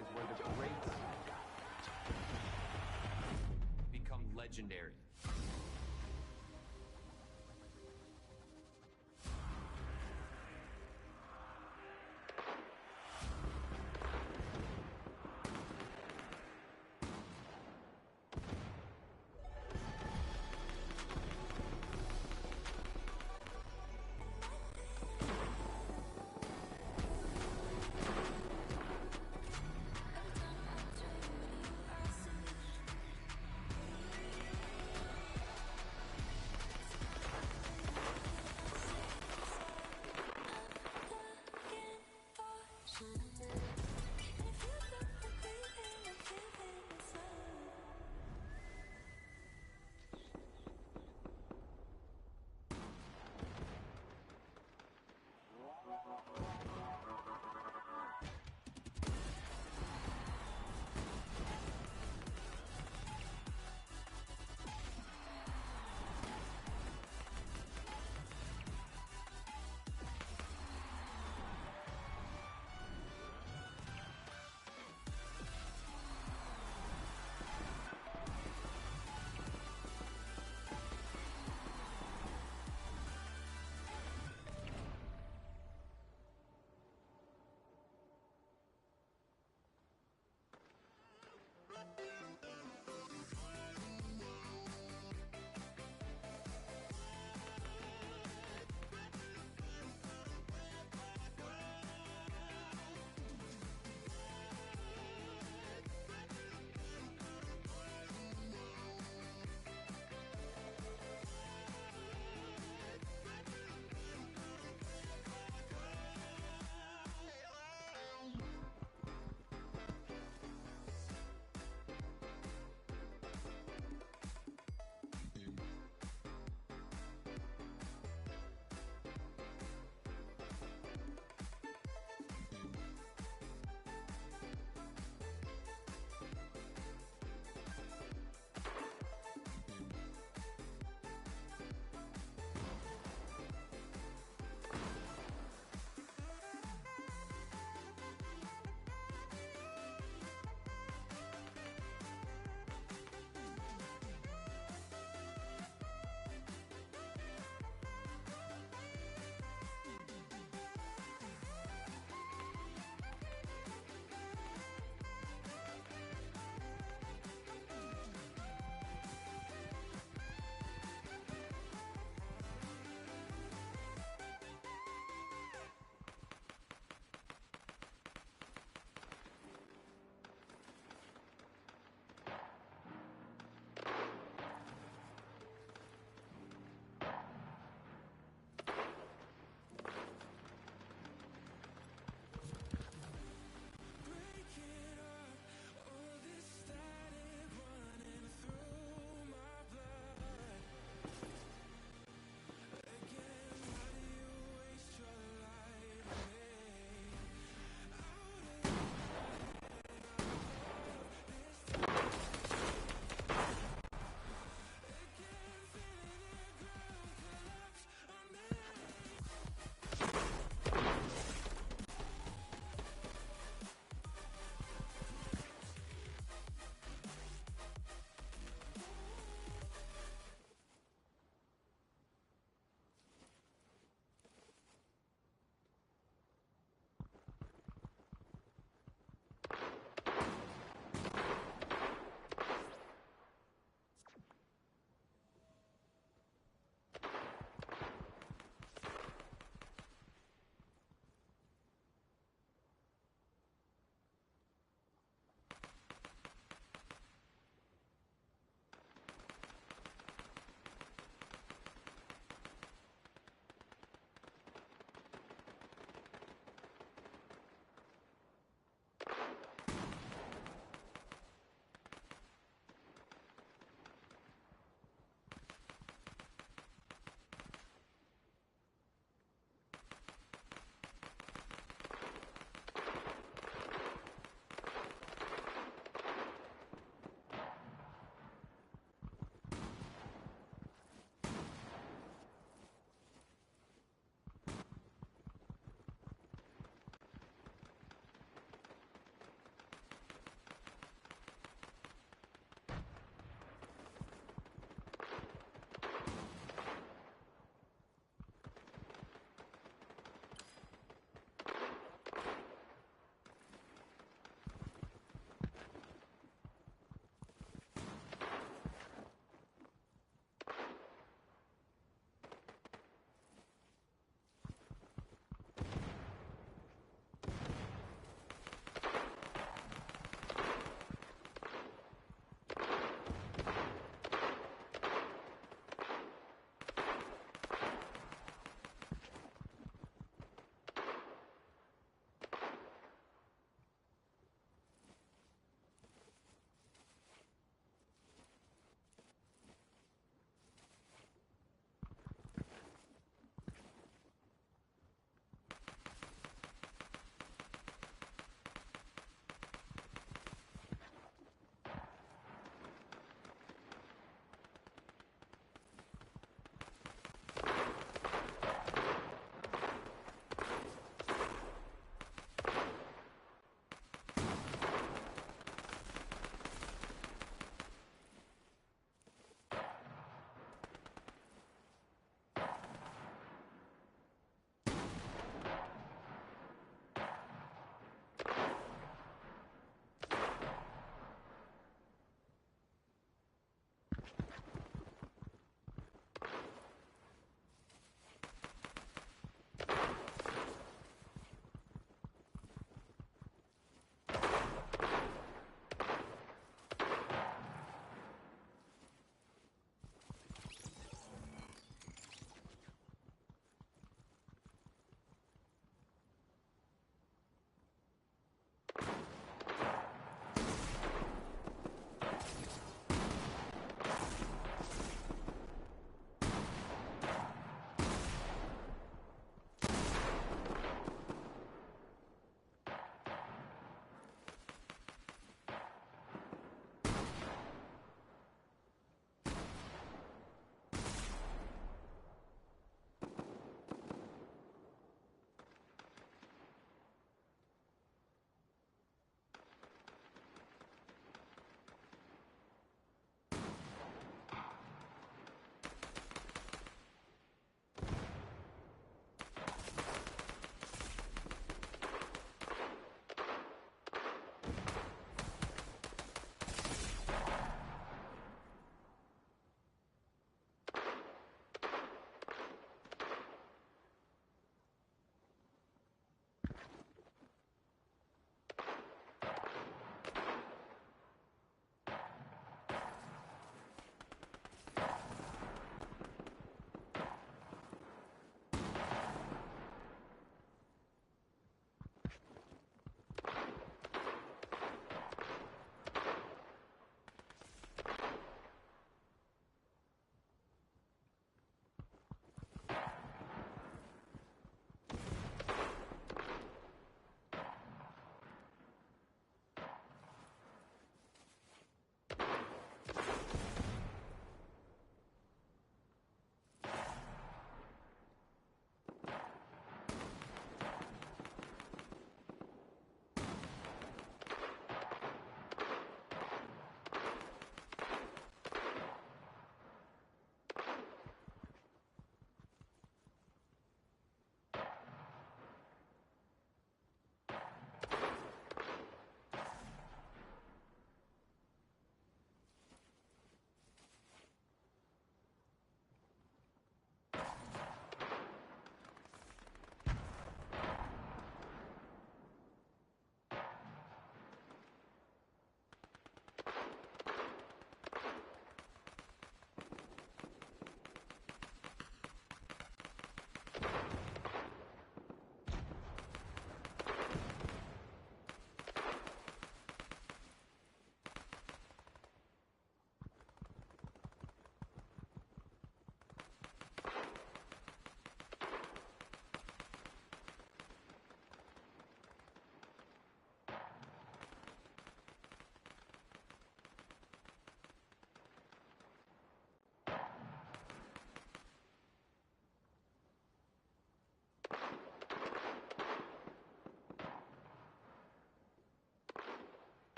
is where the greats become legendary.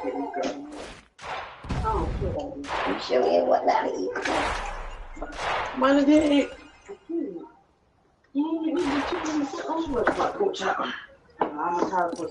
You show me what that is. Mana dia? Ini dia cuma semua buat kocak. Ah, tahu.